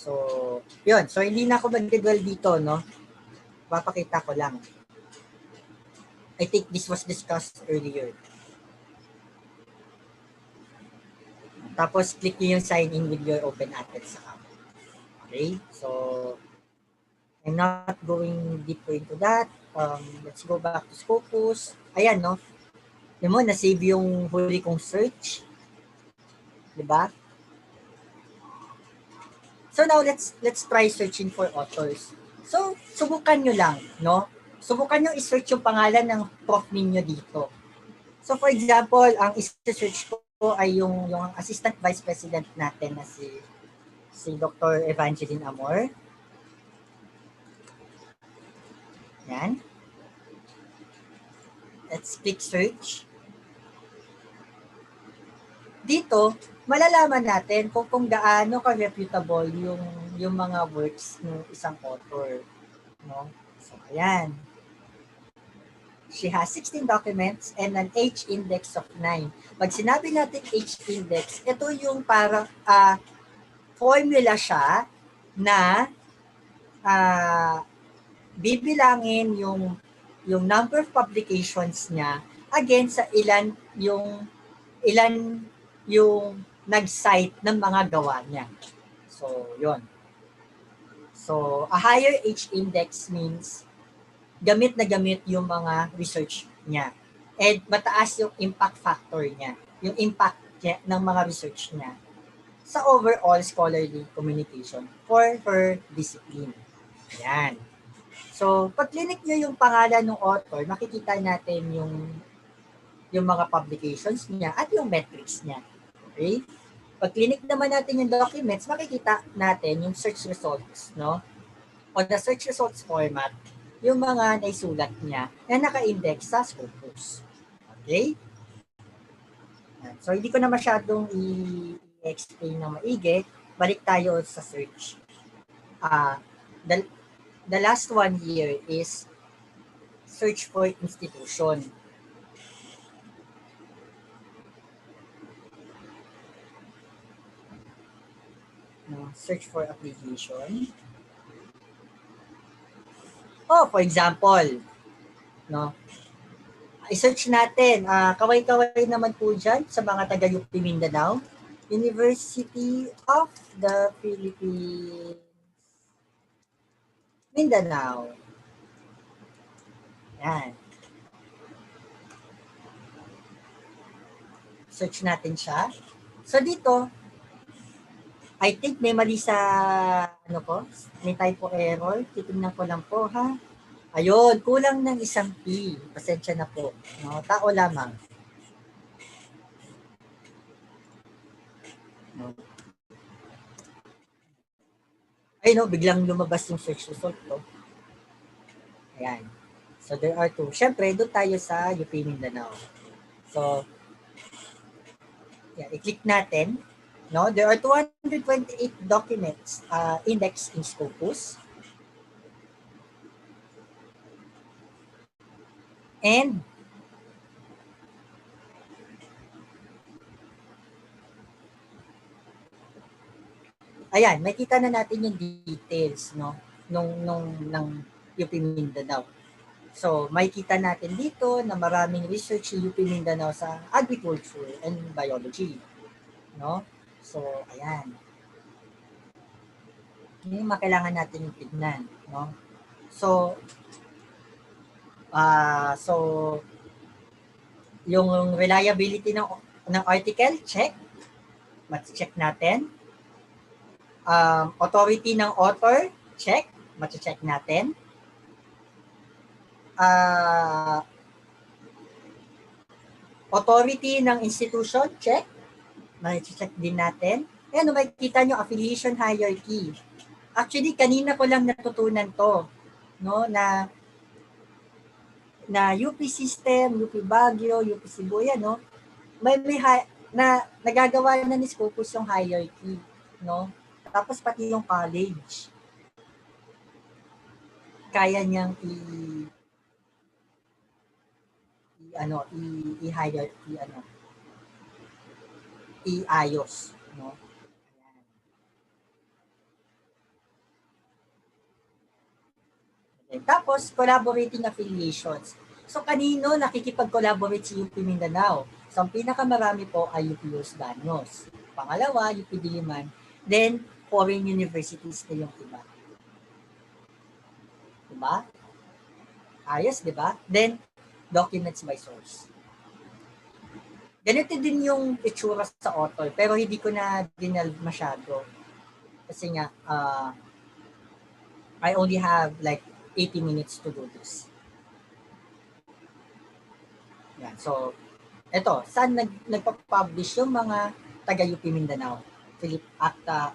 So, yun. So, hindi na ako mag-dwell dito, no? Papakita ko lang. I think this was discussed earlier. Tapos, click nyo yung sign in with your Open Athens account. Okay? So, I'm not going deeper into that. Let's go back to Scopus. Ayan, no? Yung mo, na-save yung huli kong search. Diba? So now, let's try searching for authors. So, subukan nyo lang, no? Subukan nyo i-search yung pangalan ng prof ninyo dito. So, for example, ang i-search ko ay yung Assistant Vice President natin na si Dr. Evangeline Amor. Yan. Let's click search. Dito, malalaman natin kung gaano ka-reputable yung mga works ng isang author. No? So, ayan. She has 16 documents and an H-index of 9. Pag sinabi natin H-index, ito yung parang formula siya na bibilangin yung number of publications niya against sa ilan yung nag-cite ng mga gawa niya. So, yun. So, a higher H-index means gamit na gamit yung mga research niya. And mataas yung impact factor niya. Yung impact niya, ng mga research niya sa overall scholarly communication for her discipline. Yan. So, pag clinic nyo yung pangalan ng author, makikita natin yung mga publications niya at yung metrics niya. Okay? Pag clinic naman natin yung documents, makikita natin yung search results, no? On the search results format, yung mga naisulat niya na naka-index sa Scopus. Okay? So, hindi ko na masyadong i-explain na maigi. Balik tayo sa search. The last one here is search for institution. Search for application. Oh, for example, no? I-search natin, kaway-kaway naman po dyan sa mga taga-UP Mindanao, University of the Philippines. Mindanao. Yan. Search natin siya. So dito, I think may mali sa ano ko, may typo error. Titingnan ko lang po ha. Ayun, kulang ng isang P. Pasensya na po. No, tao lamang. No. Ay no, biglang lumabas yung search result ko. Ayan. So there are two. Siyempre, doon tayo sa UP Mindanao. So, yeah, i-click natin. No, there are 228 documents indexed in Scopus. And ayan, makita na natin yung details, no, nung ng UP Mindanao. So, makikita natin dito na maraming research yung UP Mindanao sa agriculture and biology, no? So, ayan. Yun yung kailangan natin yung tignan, no? So, so yung reliability ng article, check. Check natin. Authority ng author, check. Check natin. Authority ng institution, check. Check din natin. Ayan, makikita nyo, affiliation hierarchy. Actually, kanina ko lang natutunan to, no, na UP system, UP Baguio, UP Cebu, no, may na nagagawa na ni Scopus yung hierarchy, no? Tapos pati yung college. Kaya niyang i-hierarchy, iayos, no? Tapos, collaborating affiliations. So, kanino nakikipag-collaborate si UP Mindanao? So, ang pinakamarami po ay UP Los Baños. Pangalawa, UP Diliman. Then, foreign universities na yung iba. Diba? Ayos, diba? Then, documents by source. Ganito din yung itsura sa author, pero hindi ko na dinalve masyado. Kasi nga, I only have like 80 minutes to do this. Yan. So, eto, saan nagpa-publish yung mga taga-UP Mindanao? Philip Acta,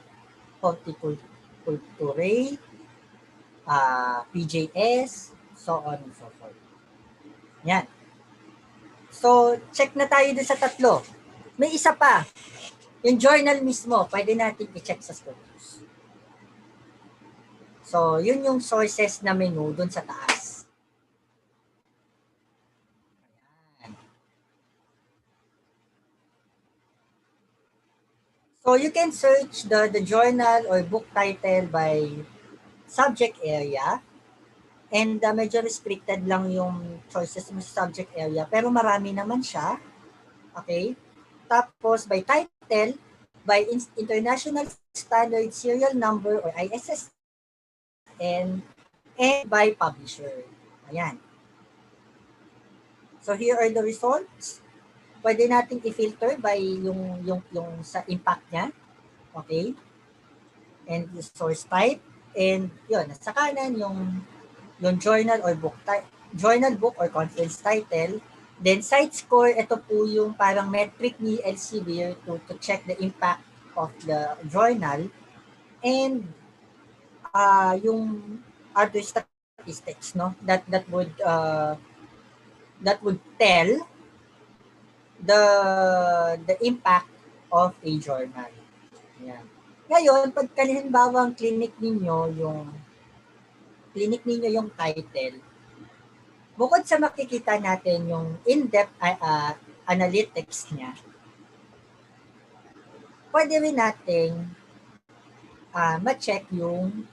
Horticulture, PJS, so on and so forth. Yan. So, check na tayo dun sa tatlo. May isa pa. Yung journal mismo, pwede natin i-check sa Scopus. So, yun yung sources na menu dun sa taas. Ayan. So, you can search the journal or book title by subject area. And medyo restricted lang yung choices mo sa subject area. Pero marami naman siya. Okay? Tapos, by title, by International Standard Serial Number or ISSN, and by publisher. Ayan. So, here are the results. Pwede nating i-filter by yung sa impact niya. Okay? And the source type. And yun, sa kanan yung journal or book journal, book or conference title. Then site score, ito po yung parang metric ni Elsevier to check the impact of the journal. And yung other statistics, no, that would tell the impact of a journal. Yan. Ngayon, pag halimbawa ang clinic ninyo yung title, bukod sa makikita natin yung in-depth analytics niya, pwede rin natin ma-check yung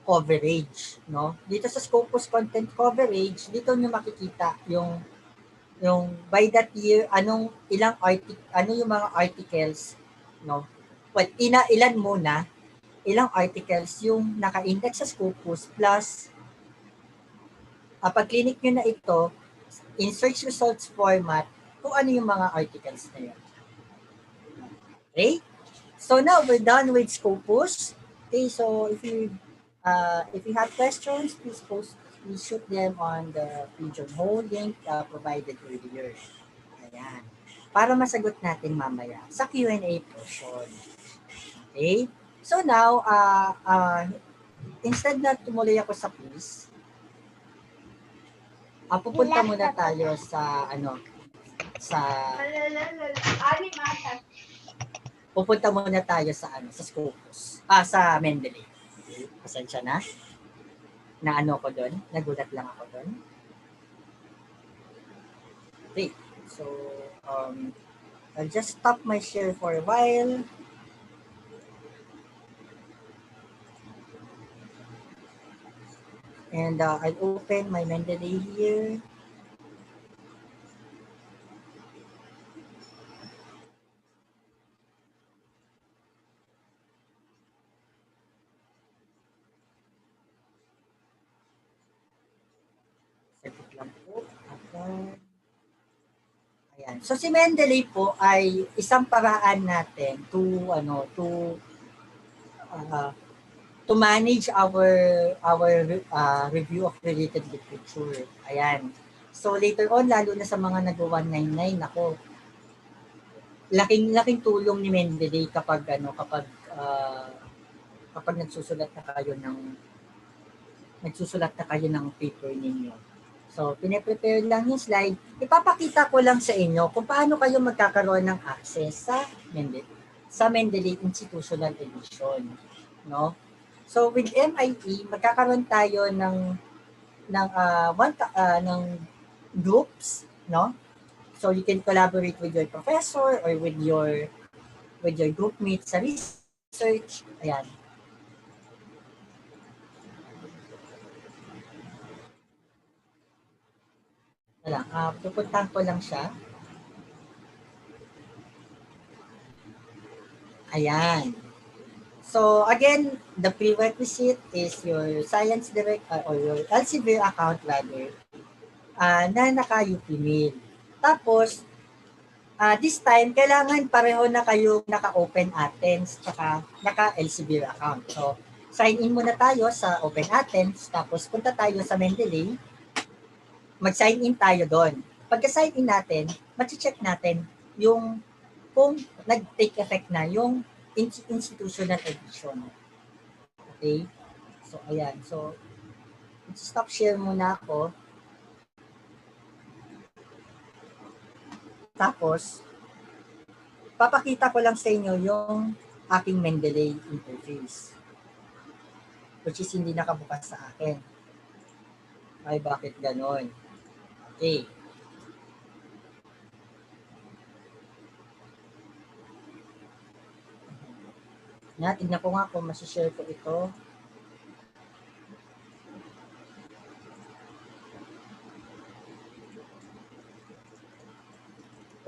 coverage, no? Dito sa Scopus content coverage, dito nyo makikita yung by that year, ano yung mga articles, no? Well, ilan muna, ilang articles yung naka-index sa Scopus plus pag clinic nyo na ito, in search results format, kung ano yung mga articles na yun. Okay? So now we're done with Scopus. Okay, so if you have questions, please shoot them on the Pigeonhole link provided earlier. Ayan. Para masagot natin mamaya sa Q&A portion. Okay? So now, instead na tumuloy ako sa quiz, pupunta muna tayo sa sa pupunta muna tayo sa Scopus. Sa Mendeley. Okay? Pasensya na. Ko doon. Nagulat lang ako doon. Okay. So, I'll just stop my share for a while. And I'll open my Mendeley here. Sakit lang po. Ayan. So si Mendeley po ay isang paraan natin to manage our review of related literature. Ayan. So later on, lalo na sa mga nag-199, ako, laking tulong ni Mendeley kapag nagsusulat na kayo ng paper ninyo. So, pine-prepare lang yung slide. Ipapakita ko lang sa inyo kung paano kayo magkakaroon ng access sa Mendeley Institutional Edition, no? So, with MIE, magkakaroon tayo ng groups, no? So, you can collaborate with your professor or with your group mates sa research. Ayan. Pupuntahan ko lang siya. Ayan. So again, the prerequisite is your Science Direct or your Elsevier account rather na naka-UP mail. Tapos, this time, kailangan pareho na kayo naka-Open Athens tsaka naka-Elsevier account. So, sign in muna tayo sa Open Athens, tapos punta tayo sa Mendeley, mag-sign in tayo doon. Pagka-sign in natin, mag-check natin yung kung nag-take effect na yung institutional edition. Okay? So, ayan. So, stop share muna ako. Tapos, papakita ko lang sa inyo yung aking Mendeley interface. Which is hindi nakabukas sa akin. Ay, bakit ganon? Okay. Tignan ko nga kung masishare ko ito.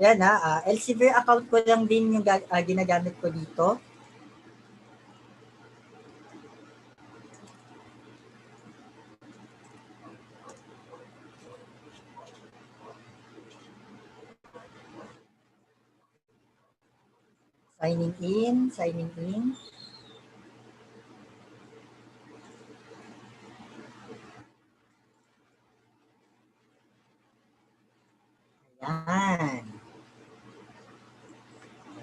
Yan Elsevier account ko lang din yung ginagamit ko dito. Signing in. Ayan.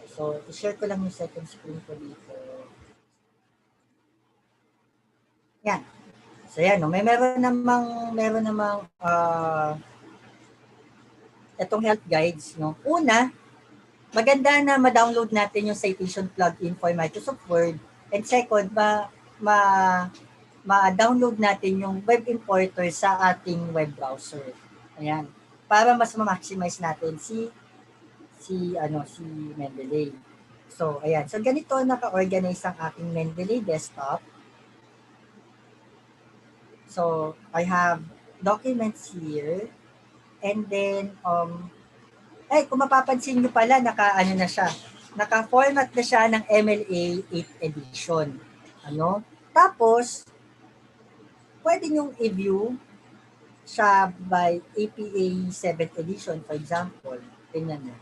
So, i-share ko lang yung second screen ko dito. Yan. So, yan. No? Meron namang itong health guides. No? Una, maganda na ma-download natin yung citation plugin for Microsoft Word. And second, ma-download natin yung web importer sa ating web browser. Ayan. Para mas ma-maximize natin si Mendeley. So, ayan. So, ganito naka-organize ang aking Mendeley desktop. So, I have documents here. And then, kung mapapansin nyo pala, naka-format na siya ng MLA 8th edition. Ano? Tapos, pwede nyong i-view siya by APA 7th edition, for example. Tingnan na.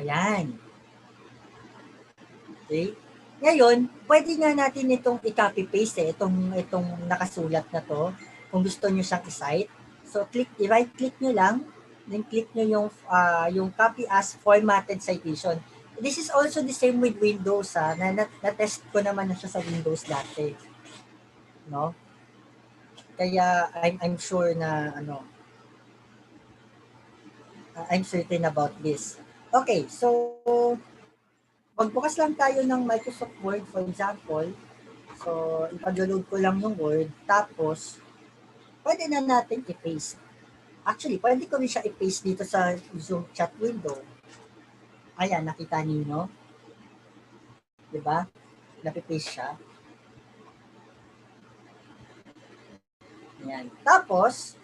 Ayan. Okay? Ngayon, pwede nga natin itong i-copy-paste itong nakasulat na to, kung gusto nyo siyang i-cite. So, i-right click nyo lang, then click nyo yung copy as formatted citation. This is also the same with Windows, na-test ko naman na siya sa Windows dati. No? Kaya I'm sure na I'm certain about this. Okay, so magbukas lang tayo ng Microsoft Word, for example. So, ipag-load ko lang yung Word, tapos pwede na natin i-paste. Actually, pwede ko rin siya i-paste dito sa Zoom chat window. Ayan, nakita niyo, di ba? Napipaste siya. Ayan. Tapos,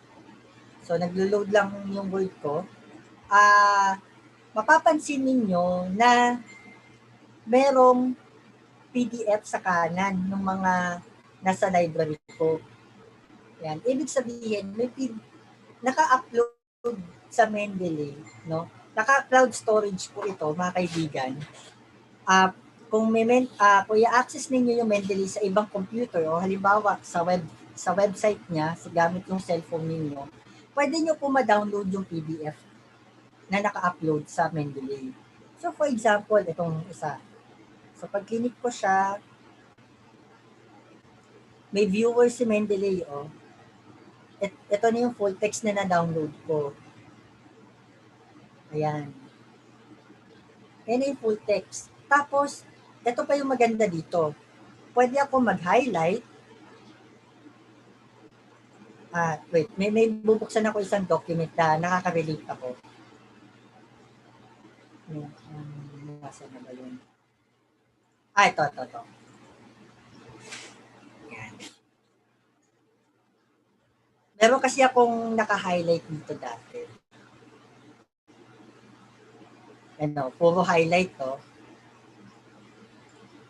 so naglo-load lang yung Word ko. Mapapansin ninyo na merong PDF sa kanan ng mga nasa library ko. Yan. Ibig sabihin, naka-upload sa Mendeley, no? Naka-cloud storage po ito, mga kaibigan. Kung i-access ninyo yung Mendeley sa ibang computer o halimbawa sa website niya, sa gamit yung cellphone ninyo, pwede nyo po ma-download yung PDF na naka-upload sa Mendeley. So for example, itong isa. So pag click ko siya, may viewer si Mendeley, oh. Ito na yung full text na na-download ko. Ayan. Yan na yung full text. Tapos, ito pa yung maganda dito. Pwede ako mag-highlight. Wait, may bubuksan ako isang document na nakaka-relate ako. Nasa na ba yun? Ito. Yan. Meron kasi akong naka-highlight dito dati. Puro highlight to.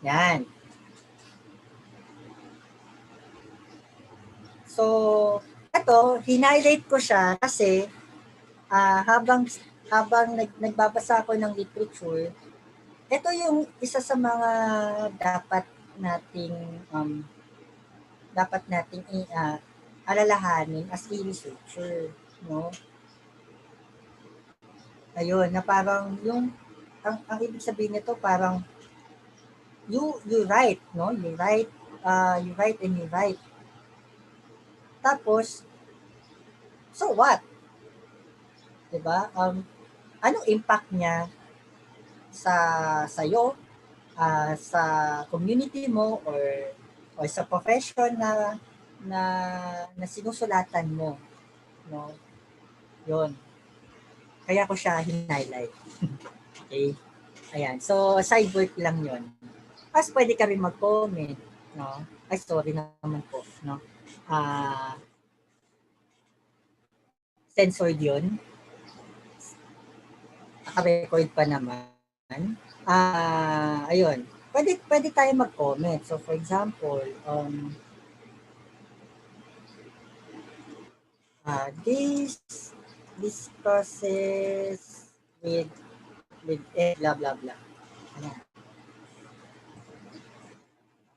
Yan. So, ito, hinighlight ko siya kasi habang nagbabasa ako ng literature, ito yung isa sa mga dapat nating alalahanin as a researcher, no? Ayun, na parang ang ibig sabihin nito parang you write, no? You write and you write. Tapos, so what? 'Di ba? Anong impact niya sa'yo, sa community mo or sa profession na na sinusulatan mo, no? 'Yon. Kaya ko siya hin-highlight. Okay? Ayan. So, side work lang 'yon. As pwede ka rin mag-comment, no? Ay, sorry naman po, no? Censored 'yon. Naka-record pa naman. Ayun. Pwede tayo mag-comment. So, for example, this discusses with blah blah blah. Ayan.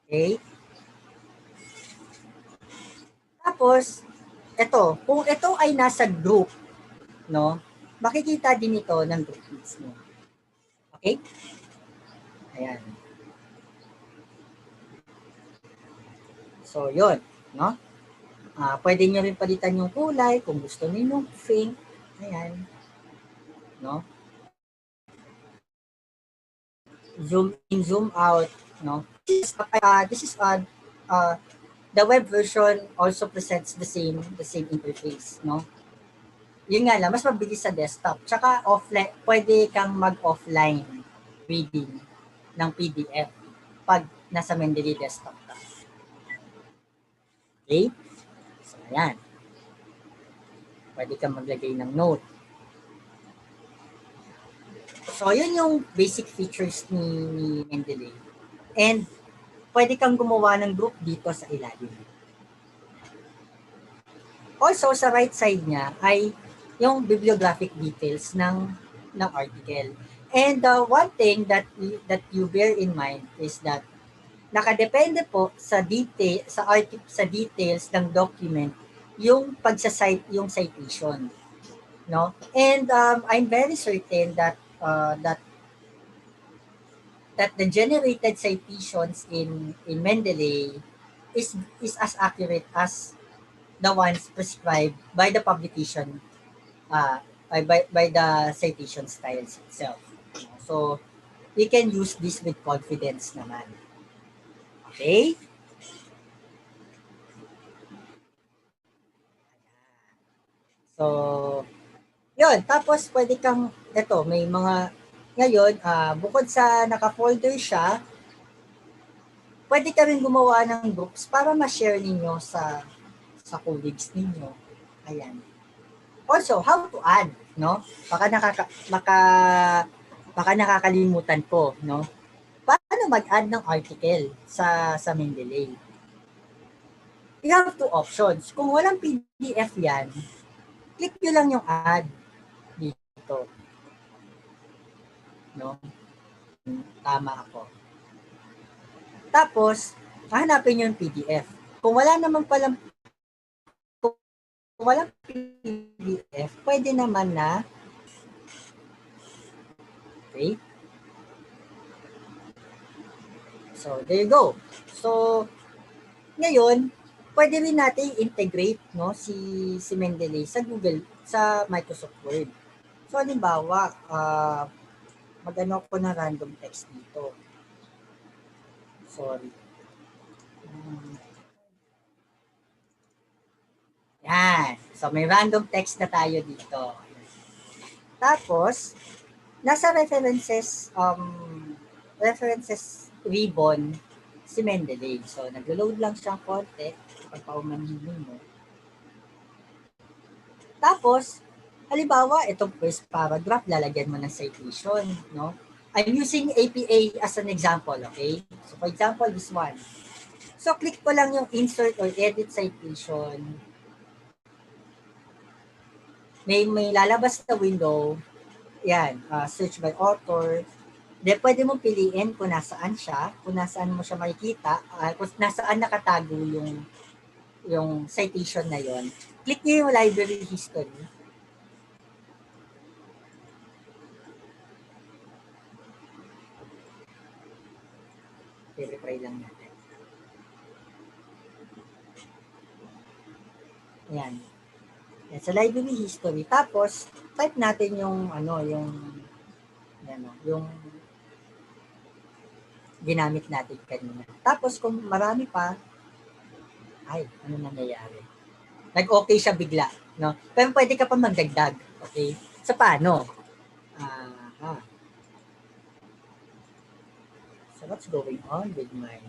Okay? Tapos, kung ito ay nasa group, no? Makikita din ito ng group mismo. Okay? Ayan. So, yun, no? Pwede nyo rin palitan yung kulay kung gusto niyo pink. Ayan. No? Zoom in, zoom out, no? This is the web version also presents the same interface, no? Yun nga lang, mas mabilis sa desktop. Tsaka offline, pwede kang mag-offline reading ng PDF pag nasa Mendeley desktop ka. Okay? So, ayan. Pwede kang maglagay ng note. So, yun yung basic features ni Mendeley. And, pwede kang gumawa ng group dito sa ilalim. Also, sa right side niya ay yung bibliographic details ng article. And one thing that you bear in mind is that nakadepende po sa sa details ng document yung pagsasite yung citation, no? And I'm very certain that the generated citations in Mendeley is as accurate as the ones prescribed by the publication, uh, by the citation styles itself. So, we can use this with confidence naman. Okay? So, yun. Tapos, pwede kang, eto, may mga, ngayon, bukod sa naka-folder siya, pwede ka rin gumawa ng groups para ma-share ninyo sa colleagues ninyo. Ayan. Also, how to add, no? Baka nakakalimutan ko, no? Paano mag-add ng article sa Mendeley? You have two options. Kung walang PDF yan, click nyo lang yung add dito. No? Tama ako. Tapos, hahanapin nyo yung PDF. Kung wala naman palang PDF, pwede naman na okay. So, there you go. So, ngayon, pwede rin natin integrate no si Mendeley sa Google, sa Microsoft Word. So, halimbawa, mag-ano ko na random text dito. Sorry. Yan. So, may random text na tayo dito. Tapos, nasa references ribbon si Mendeley. So, nag-load lang siyang konti kapag paumanhin mo. Tapos, halimbawa, itong first paragraph, lalagyan mo ng citation, no? I'm using APA as an example, okay? So, for example, this one. So, click ko lang yung insert or edit citation. May lalabas na window. Yan, search by author. Then, pwede mong piliin kung nasaan siya, kung nasaan mo siya makikita, kung nasaan nakatago yung citation na yon. Click niyo yung library history. I-reply lang natin. Ayan. Yan, sa library history. Tapos, type natin yung yung ginamit natin kanina. Tapos, kung marami pa, ay, ano nangyayari? Nag-okay siya bigla, no? Pero pwede ka pa magdagdag, okay? Sa paano? So, what's going on with my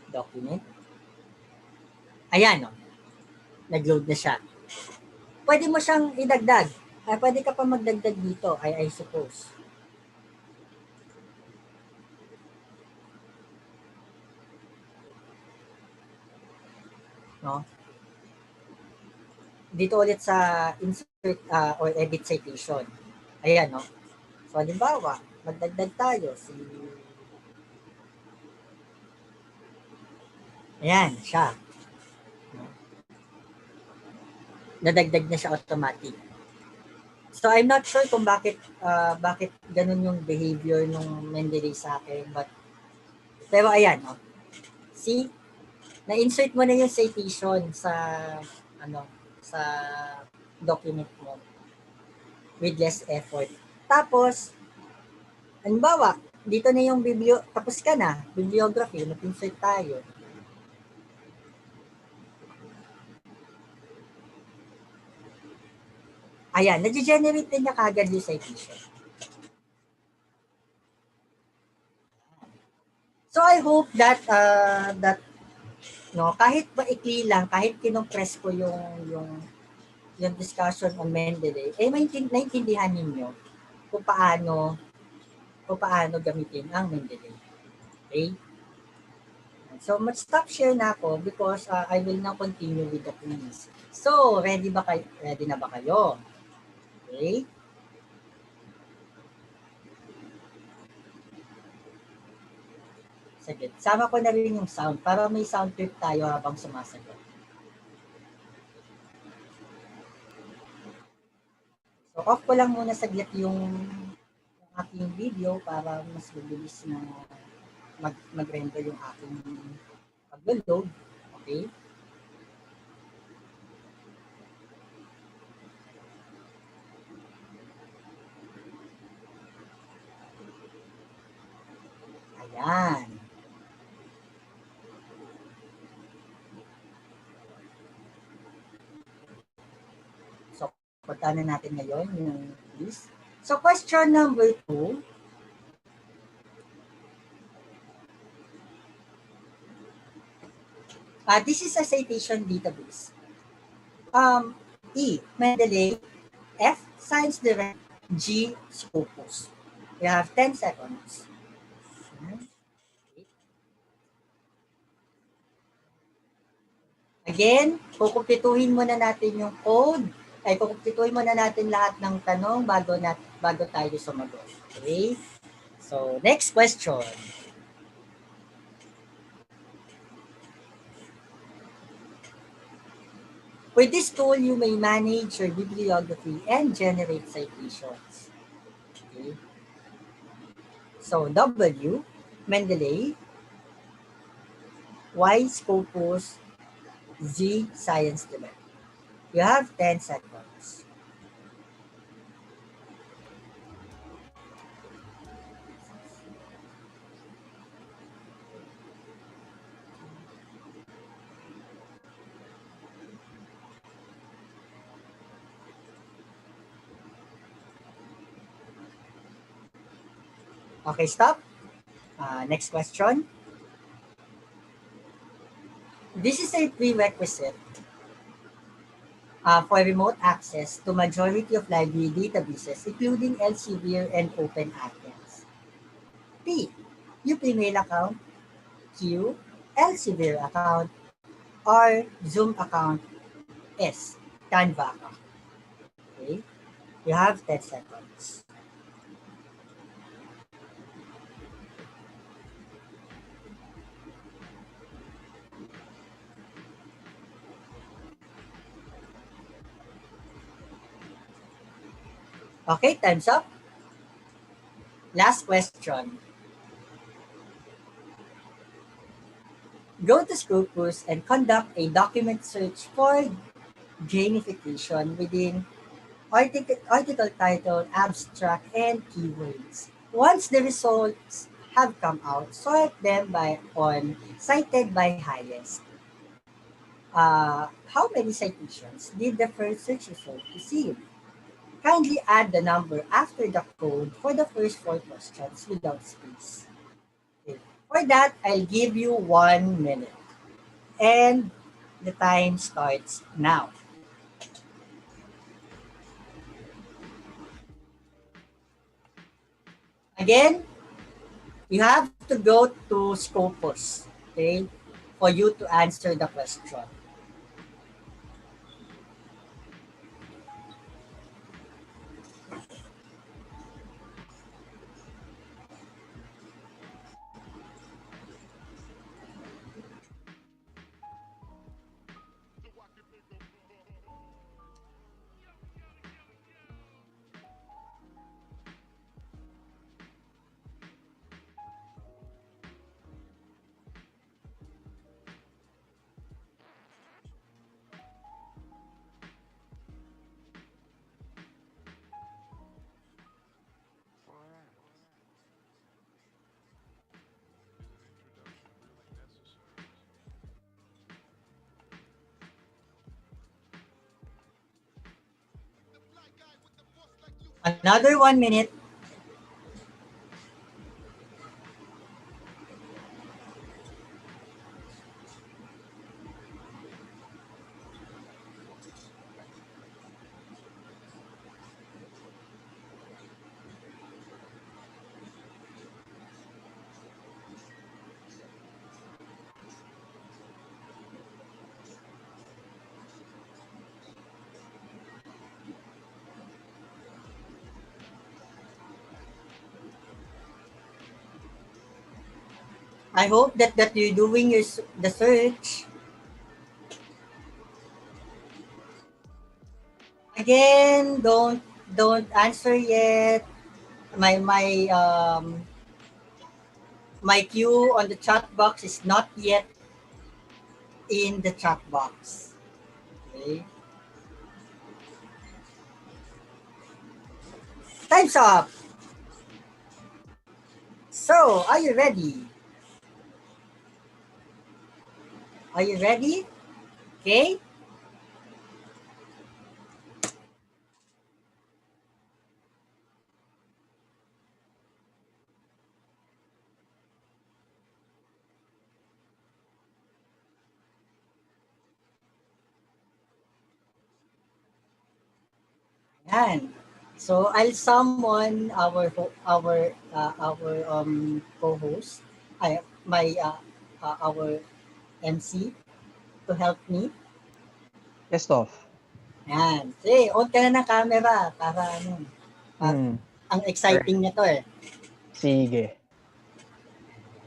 document? Ayan, no? Nag-load na siya. Pwede mo siyang idagdag. Pwede ka pa magdagdag dito, I suppose. No? Dito ulit sa insert or edit citation. Ayan, no? So, halimbawa, magdagdag tayo ayan, siya. Nadagdag na siya automatic. So, I'm not sure kung bakit ganun yung behavior nung Mendeley sa akin. Pero ayan, no? See? Na-insert mo na yung citation sa document mo with less effort. Tapos, halimbawa, dito na yung tapos ka na, bibliography, mag-insert tayo. Ayan, nag-generate din niya kagad yung citation. So, I hope that no, kahit maikli lang, kahit kinumpress ko yung yung discussion on Mendeley, eh naintindihan ninyo kung paano gamitin ang Mendeley. Okay? So, mag-stop share na ako because I will now continue with the quiz. So, ready na ba kayo? Okay? Sige, sama ko na rin yung sound para may sound trip tayo habang sumasagot. So, off ko lang muna saglit yung aking video para mas mabilis na mag-render yung aking pag-load. Okay? Ayan. So, punta na natin ngayon yung quiz. So, question number 2. This is a citation database. E. Mendeley. F. Science Direct. G. Scopus. We have 10 seconds. Again, kukumpituhin muna natin yung code. Kukumpituhin muna natin lahat ng tanong bago tayo sumagot. Okay? So, next question. With this tool, you may manage your bibliography and generate citations. Okay? So, W, Mendeley, Y, Scopus, Z, Science Direct. You have 10 seconds. Okay, stop. Next question. This is a prerequisite for remote access to majority of library databases, including Elsevier and Open Access. P. UPmail account. Q. Elsevier account. R. Zoom account. S. Canva account. Okay? You have 10 seconds. Okay, time's up. Last question. Go to Scopus and conduct a document search for gamification within article title, abstract, and keywords. Once the results have come out, sort them on cited by highest. How many citations did the first search result receive? Kindly add the number after the code for the first 4 questions without space. Okay. For that, I'll give you 1 minute. And the time starts now. Again, you have to go to Scopus, okay, for you to answer the question. Another 1 minute. I hope that you're doing the search. Again, don't answer yet. My queue on the chat box is not yet in the chat box. Okay. Time's up. So, are you ready? Are you ready? Okay. Yan. So I'll summon our co-host, my our MC to help me. Yes, Toph. Yan. Sige, on ka na ng camera para para, Hmm. ang Alright. exciting nito eh. Sige.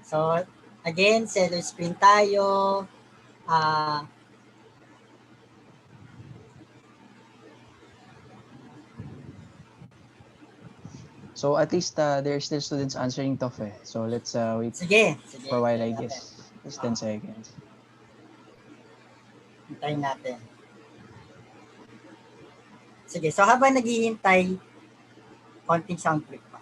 So again, seller screen tayo. Ah, So at least there are still students answering Toph eh. So let's wait sige, for a while, hintayin I natin. guess. Just 10 Ah, seconds. hintayin natin. Sige, so habang naghihintay, konting sound clip pa.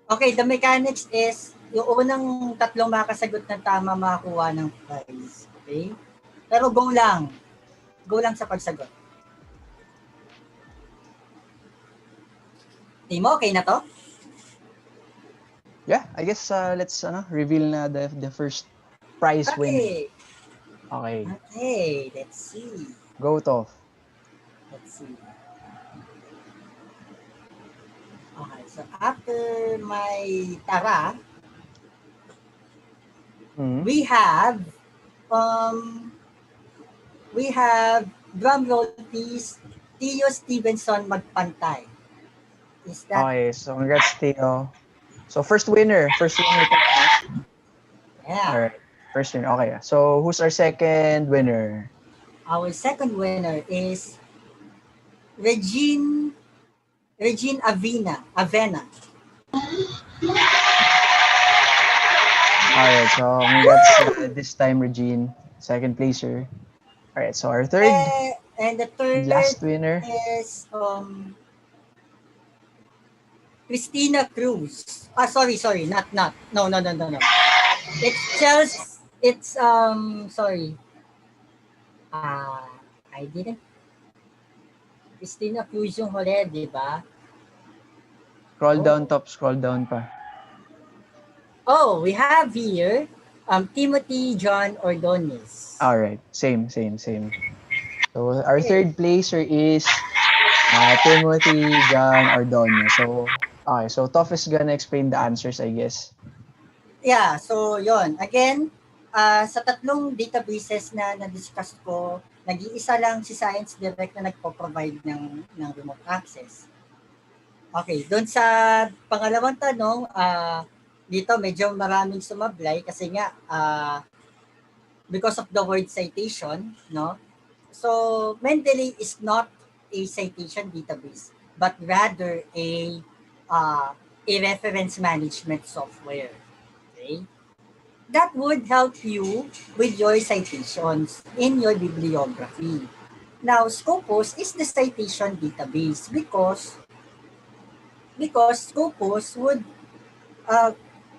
Okay, the mechanics is yung unang tatlong makasagot ng tama makakuha ng prize. Okay? Pero go lang. Go lang sa pagsagot. Timo, okay na to? Yeah, I guess let's reveal na the first prize winner. Okay. Okay. Okay, let's see. Go, Toph. Let's see. Okay, so after my tara, Hmm. we have um we have drum roll please, Tio Stevenson magpantay. Is that Okay, so congrats, Theo. So first winner. First winner, Toph, no? yeah? Alright. First winner. Okay. So who's our second winner? Our second winner is Regine Avena. Alright, so congrats this time, Regine. Second placer. Alright, so our third And the and third last winner. is Christina Cruz. Sorry, not. No. It's Chelsea. It's sorry. Uh, I didn't. Christina Cruz yung huli, di ba? Scroll down, Oh. top. Scroll down pa. Oh, we have here Timothy John Ordonez. Alright, same. So our Okay. third placer is Timothy John Ordonez. So okay, so Toph is gonna explain the answers, I guess. Yeah, so yon. Again, sa tatlong databases na na-discuss ko, nag-iisa lang si Science Direct na nagpo-provide ng remote access. Okay, doon sa pangalawang tanong, dito medyo maraming sumablay kasi nga because of the word citation, no? So, Mendeley is not a citation database, but rather uh, a reference management software. Okay? That would help you with your citations in your bibliography. Now, Scopus is the citation database because Scopus uh,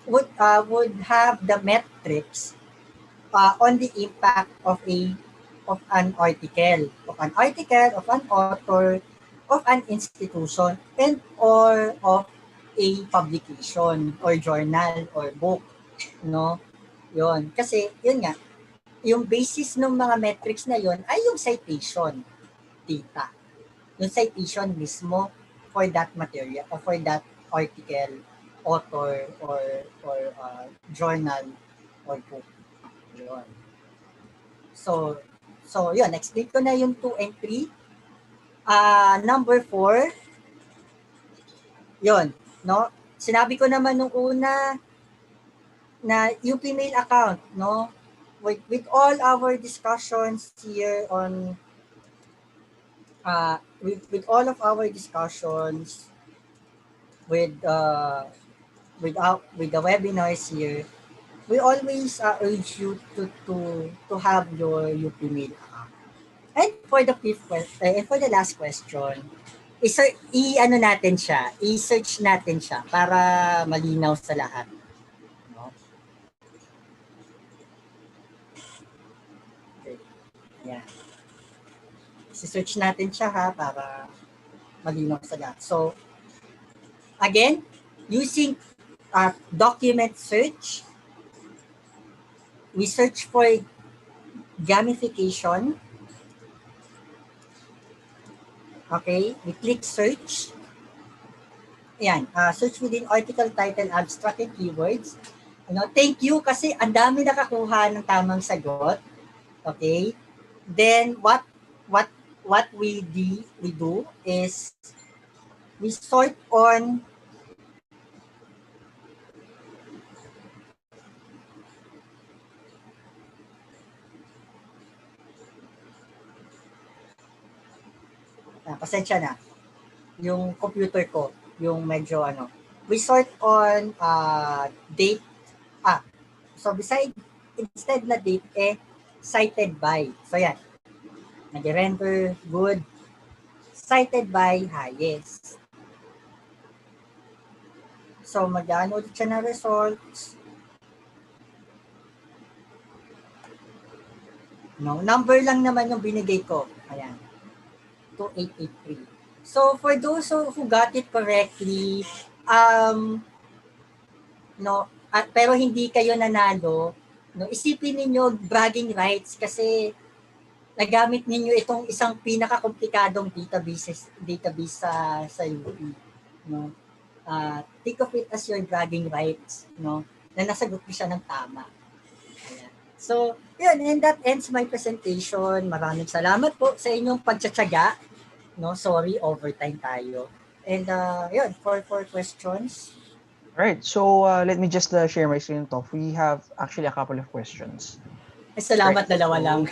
would have the metrics on the impact of an article, of an author, of an institution, and or of a publication or journal or book, no? Yon. Kasi yun nga, yung basis ng mga metrics na yon ay yung citation data. Yung citation mismo for that material or for that article, author or journal or book. Yun. So, yun, explain ko na yung 2 and 3. Number 4, yon, no? Sinabi ko naman nung una na yung Gmail account, no? With all our discussions here on with all of our discussions with with the webinars here, we always urge you to have your UP mail account. And for the and for the last question, i-ano natin siya, i-search natin siya para malinaw sa lahat. No? Okay. Yeah. I-search natin siya ha para malinaw sa lahat. So, again, using document search, we search for gamification. Okay, we click search. Ayan, search within article title, abstract, and keywords. Thank you kasi ang dami nakakuha ng tamang sagot. Okay? Then what what we do is we sort on pasensya na yung computer ko, yung medyo we sort on date. So beside, instead na date, cited by. So yan, nag-render, good. Cited by highest. So mag-ano ulit siya ng results. No, number lang naman yung binigay ko. Ayan. 2883. So for those who got it correctly, pero hindi kayo nanalo, isipin ninyo bragging rights kasi nagamit ninyo itong isang pinaka-komplikadong database sa UP. No? Think of it as your bragging rights, na nasagot ko siya ng tama. Ayan. So, yun, and that ends my presentation. Maraming salamat po sa inyong pagtsatsaga. Sorry, overtime tayo. And yun, for questions. All right, so let me just share my screen to. We have actually a couple of questions. Salamat, right. Dalawa lang.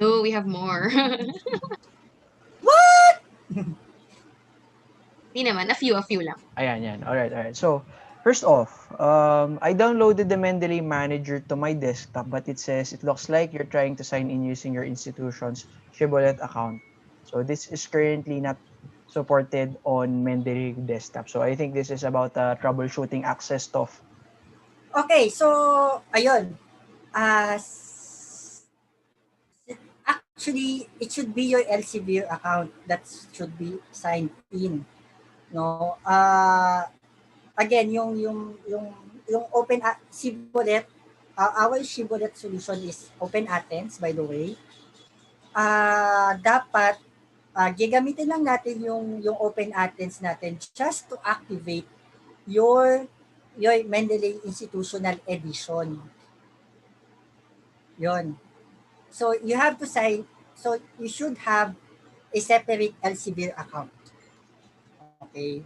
No, we have more. What? Di naman, a few lang. Ayan. All right. So, first off, I downloaded the Mendeley Manager to my desktop, but it says it looks like you're trying to sign in using your institution's Shibboleth account. So, this is currently not supported on Mendeley desktop. So, I think this is about troubleshooting access stuff. Okay, so, ayun. Actually, it should be your Elsevier account that should be signed in. No? Again, yung open Shibboleth, our Shibboleth solution is Open Athens, by the way. Dapat gagamitin lang natin yung Open Athens natin just to activate your Mendeley Institutional Edition. Yon. So you have to sign, so you should have a separate Elsevier account. Okay.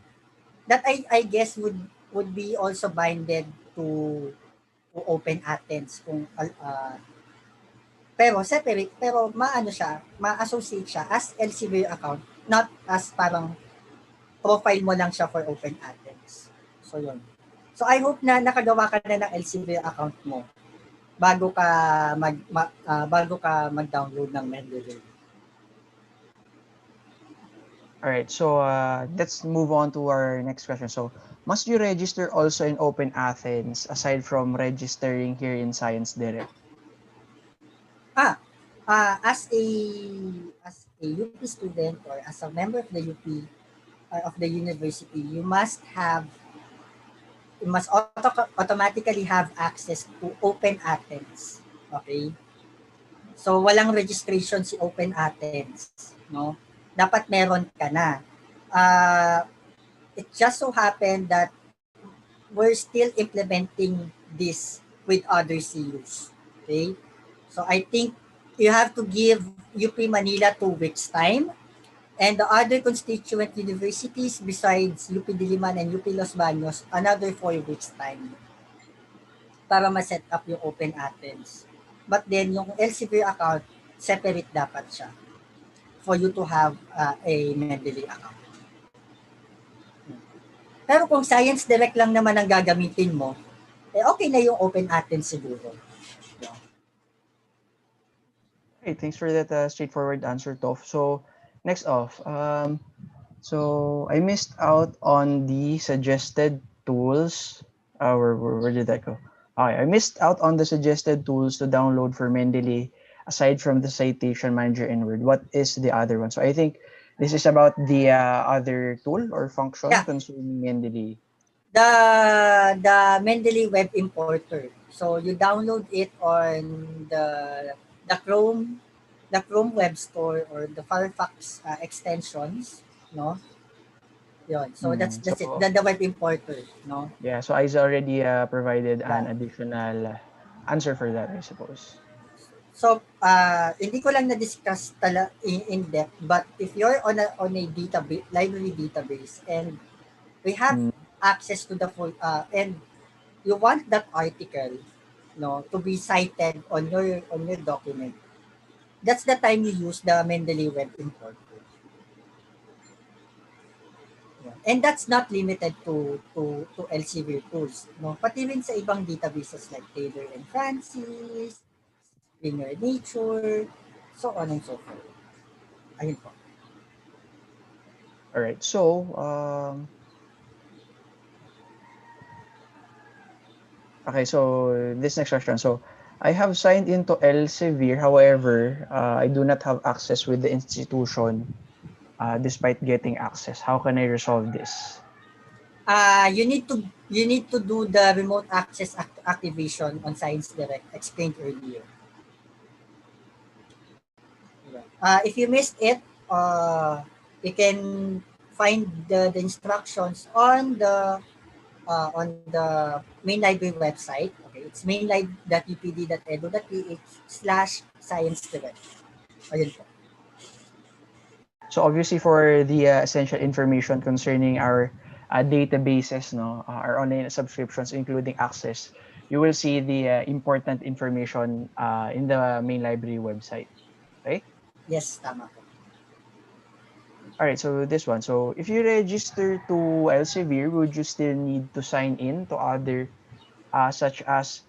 That I guess would be also binded to Open Athens kung pero separate, pero ma-associate siya as Elsevier account, not as parang profile mo lang siya for Open Athens. So yun. So I hope na nakagawa ka na ng Elsevier account mo bago ka mag-download ng Mendeley. All right, so let's move on to our next question. So, must you register also in Open Athens aside from registering here in Science Direct? As a UP student or as a member of the UP of the university, you must automatically have access to Open Athens. Okay? So walang registration si Open Athens, no? Dapat meron ka na. It just so happened that we're still implementing this with other CUs. Okay? So I think you have to give UP Manila 2 weeks time, and the other constituent universities besides UP Diliman and UP Los Baños another 4 weeks time para ma-set up yung Open Athens. But then yung Elsevier account, separate dapat siya for you to have a Mendeley account. Pero kung Science Direct lang naman ang gagamitin mo, eh okay na yung Open Athens siguro. Okay, thanks for that straightforward answer, Toph. So, next off, so I missed out on the suggested tools. Where did that go? Okay, I missed out on the suggested tools to download for Mendeley aside from the citation manager in Word. What is the other one? So I think this is about the other tool or function Yeah. concerning Mendeley. The Mendeley web importer. So you download it on the Chrome Web Store or the Firefox extensions, no? Yun. So that's it. So The web importer, no? yeah, so Isa already provided Yeah. an additional answer for that, I suppose. So hindi ko lang na-discuss in depth, but if you're on a database, library database, and we have Mm. access to the full and you want that article, no, to be cited on your document, that's the time you use the Mendeley web importer. Yeah. And that's not limited to Elsevier tools, no, pati rin sa ibang databases like Taylor and Francis, Linear Nature, so on and so forth. Ayun po. All right. So, okay, so this next question. So, I have signed into Elsevier. However, I do not have access with the institution despite getting access. How can I resolve this? You need to do the remote access activation on Science Direct explained earlier. If you missed it, you can find the instructions on the main library website. Okay, it's mainlib.upd.edu.ph/science direct. Ayun po. So, obviously, for the essential information concerning our databases, no, our online subscriptions, including access, you will see the important information in the main library website. Okay? Yes, tama po. All right, so this one. So if you register to Elsevier, would you still need to sign in to other such as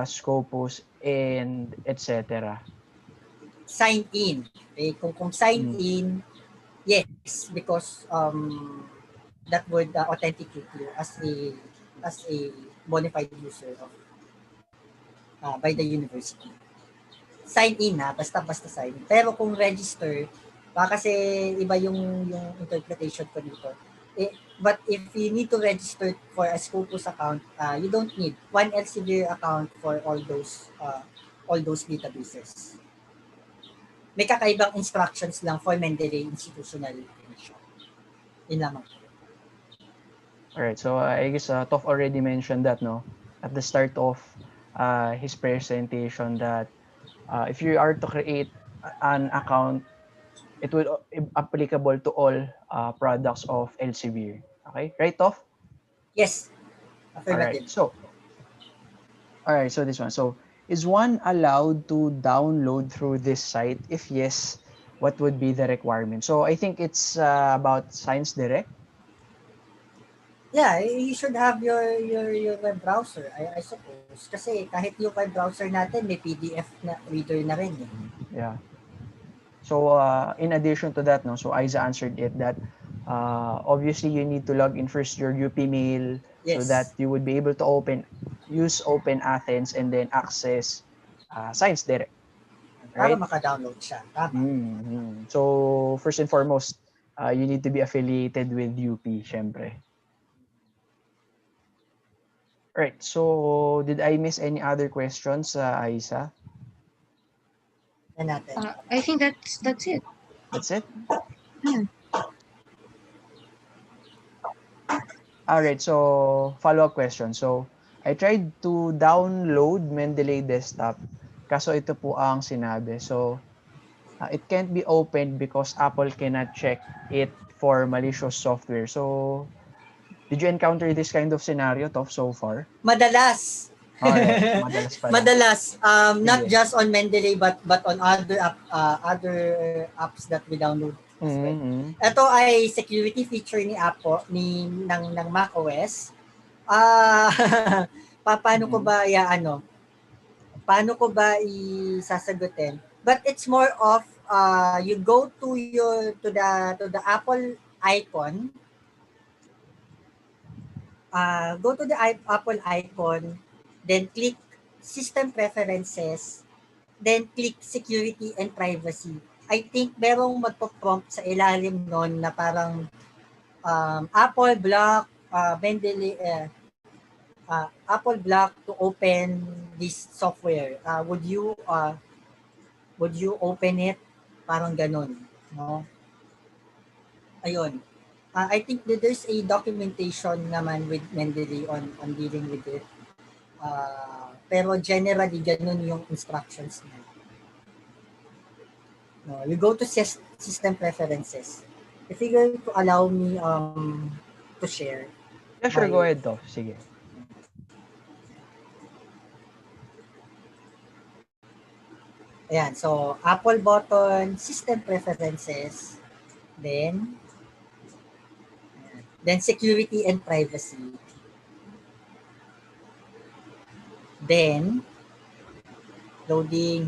Scopus and etc. Sign in. Okay, kung sign Mm. in, yes, because that would authenticate you as a bona fide user of by the university. Sign in ha, basta sign in. Pero kung register, kasi iba yung interpretation ko dito. But if you need to register for a Scopus account, you don't need one Elsevier account for all those databases. May kakaibang instructions lang for Mendeley institutional information. Yun lamang. All right, so I guess Toph already mentioned that, no, at the start of his presentation that if you are to create an account, it would applicable to all products of Elsevier. Okay, right, Toph? Yes, All right, affirmative. so this one. So, is one allowed to download through this site? If yes, what would be the requirement? So, I think it's about Science Direct. Yeah, you should have your web browser, I suppose. Kasi kahit yung web browser natin, may PDF na reader na rin eh. Yeah. So, in addition to that, no, so Isa answered it that obviously you need to log in first your UP mail so that Yes. you would be able to use Open Athens and then access Science Direct, Para right? maka-download siya. Tama. Mm-hmm. So, first and foremost, you need to be affiliated with UP, syempre. Right. So, did I miss any other questions, Aisa? Yan natin. I think that's it. That's it? Hmm. All right. So, follow-up question. So, I tried to download Mendeley Desktop, Kaso ito po ang sinabi. So, it can't be opened because Apple cannot check it for malicious software. So, did you encounter this kind of scenario, Tov, so far? Madalas. Alright, madalas pala. Madalas, not Sige. just on Mendeley but on other apps that we download as well. Mm-hmm. Ito ay security feature ni Apple ng macOS. Ah, paano ko Mm-hmm. ba paano ko ba isasagutin? But it's more of you go to the Apple icon, go to the Apple icon, then click System Preferences, then click Security and Privacy. I think merong magpo-prompt sa ilalim nun na parang Apple block Mendeley Apple block to open this software. Would you open it? Parang ganun, no? Ayun. I think that there's a documentation naman with Mendeley on dealing with it. Pero generally, ganun yung instructions niya. No, you go to system preferences. If you're going to allow me to share Yeah, sure. Go my ahead, Tov. Sige. ayan, so Apple button, system preferences, then security and privacy. Then loading.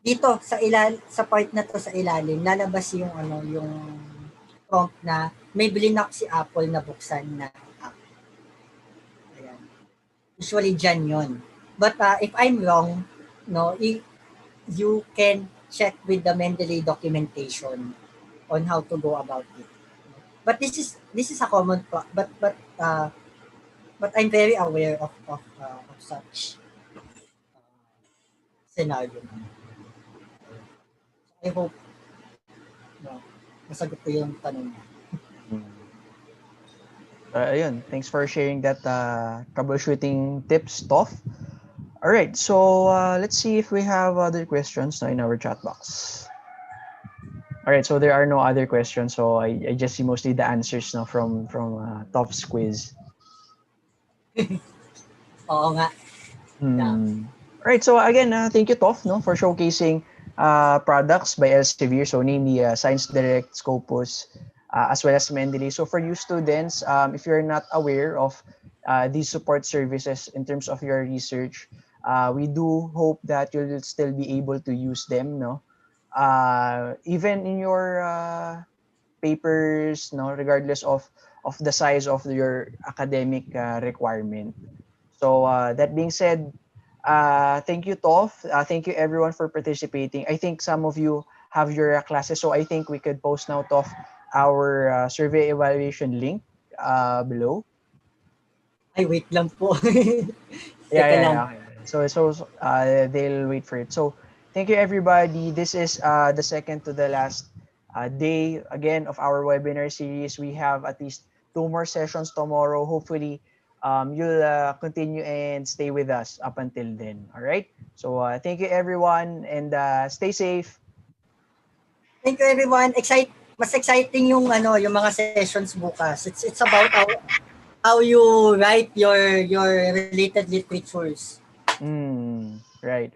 Dito sa part na to sa ilalim lalabas yung yung prompt na may blinak si Apple na buksan na app. Ayan. Usually dyan yun. But if I'm wrong, no, you can check with the Mendeley documentation on how to go about it. But this is a common but I'm very aware of such scenario. I hope no, nasagot ko yung tanong niya. Ayun, thanks for sharing that troubleshooting tips, Tov. All right, so let's see if we have other questions now in our chat box. All right, so there are no other questions, so I just see mostly the answers now from Tov's quiz. Oo nga. Yeah. All right, so again, thank you, Tov, no, for showcasing products by Elsevier, so namely Science Direct, Scopus, as well as Mendeley. So for you students, if you're not aware of these support services in terms of your research, we do hope that you'll still be able to use them, no? Even in your papers, no, regardless of the size of your academic requirement. So that being said, thank you, Tov. Thank you, everyone, for participating. I think some of you have your classes, so I think we could post now, Tov, our survey evaluation link below. Ay, wait lang po. Teka lang. Yeah. Okay. So they'll wait for it. So thank you, everybody. This is the second to the last day again of our webinar series. We have at least 2 more sessions tomorrow. Hopefully, you'll continue and stay with us up until then. All right. So thank you, everyone, and stay safe. Thank you everyone. Mas exciting yung yung mga sessions bukas. It's about how you write your related literatures. Right.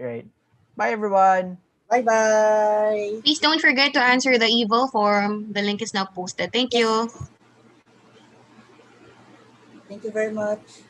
Bye, everyone. Bye-bye. Please don't forget to answer the Evo form. The link is now posted. Thank you. Thank you very much.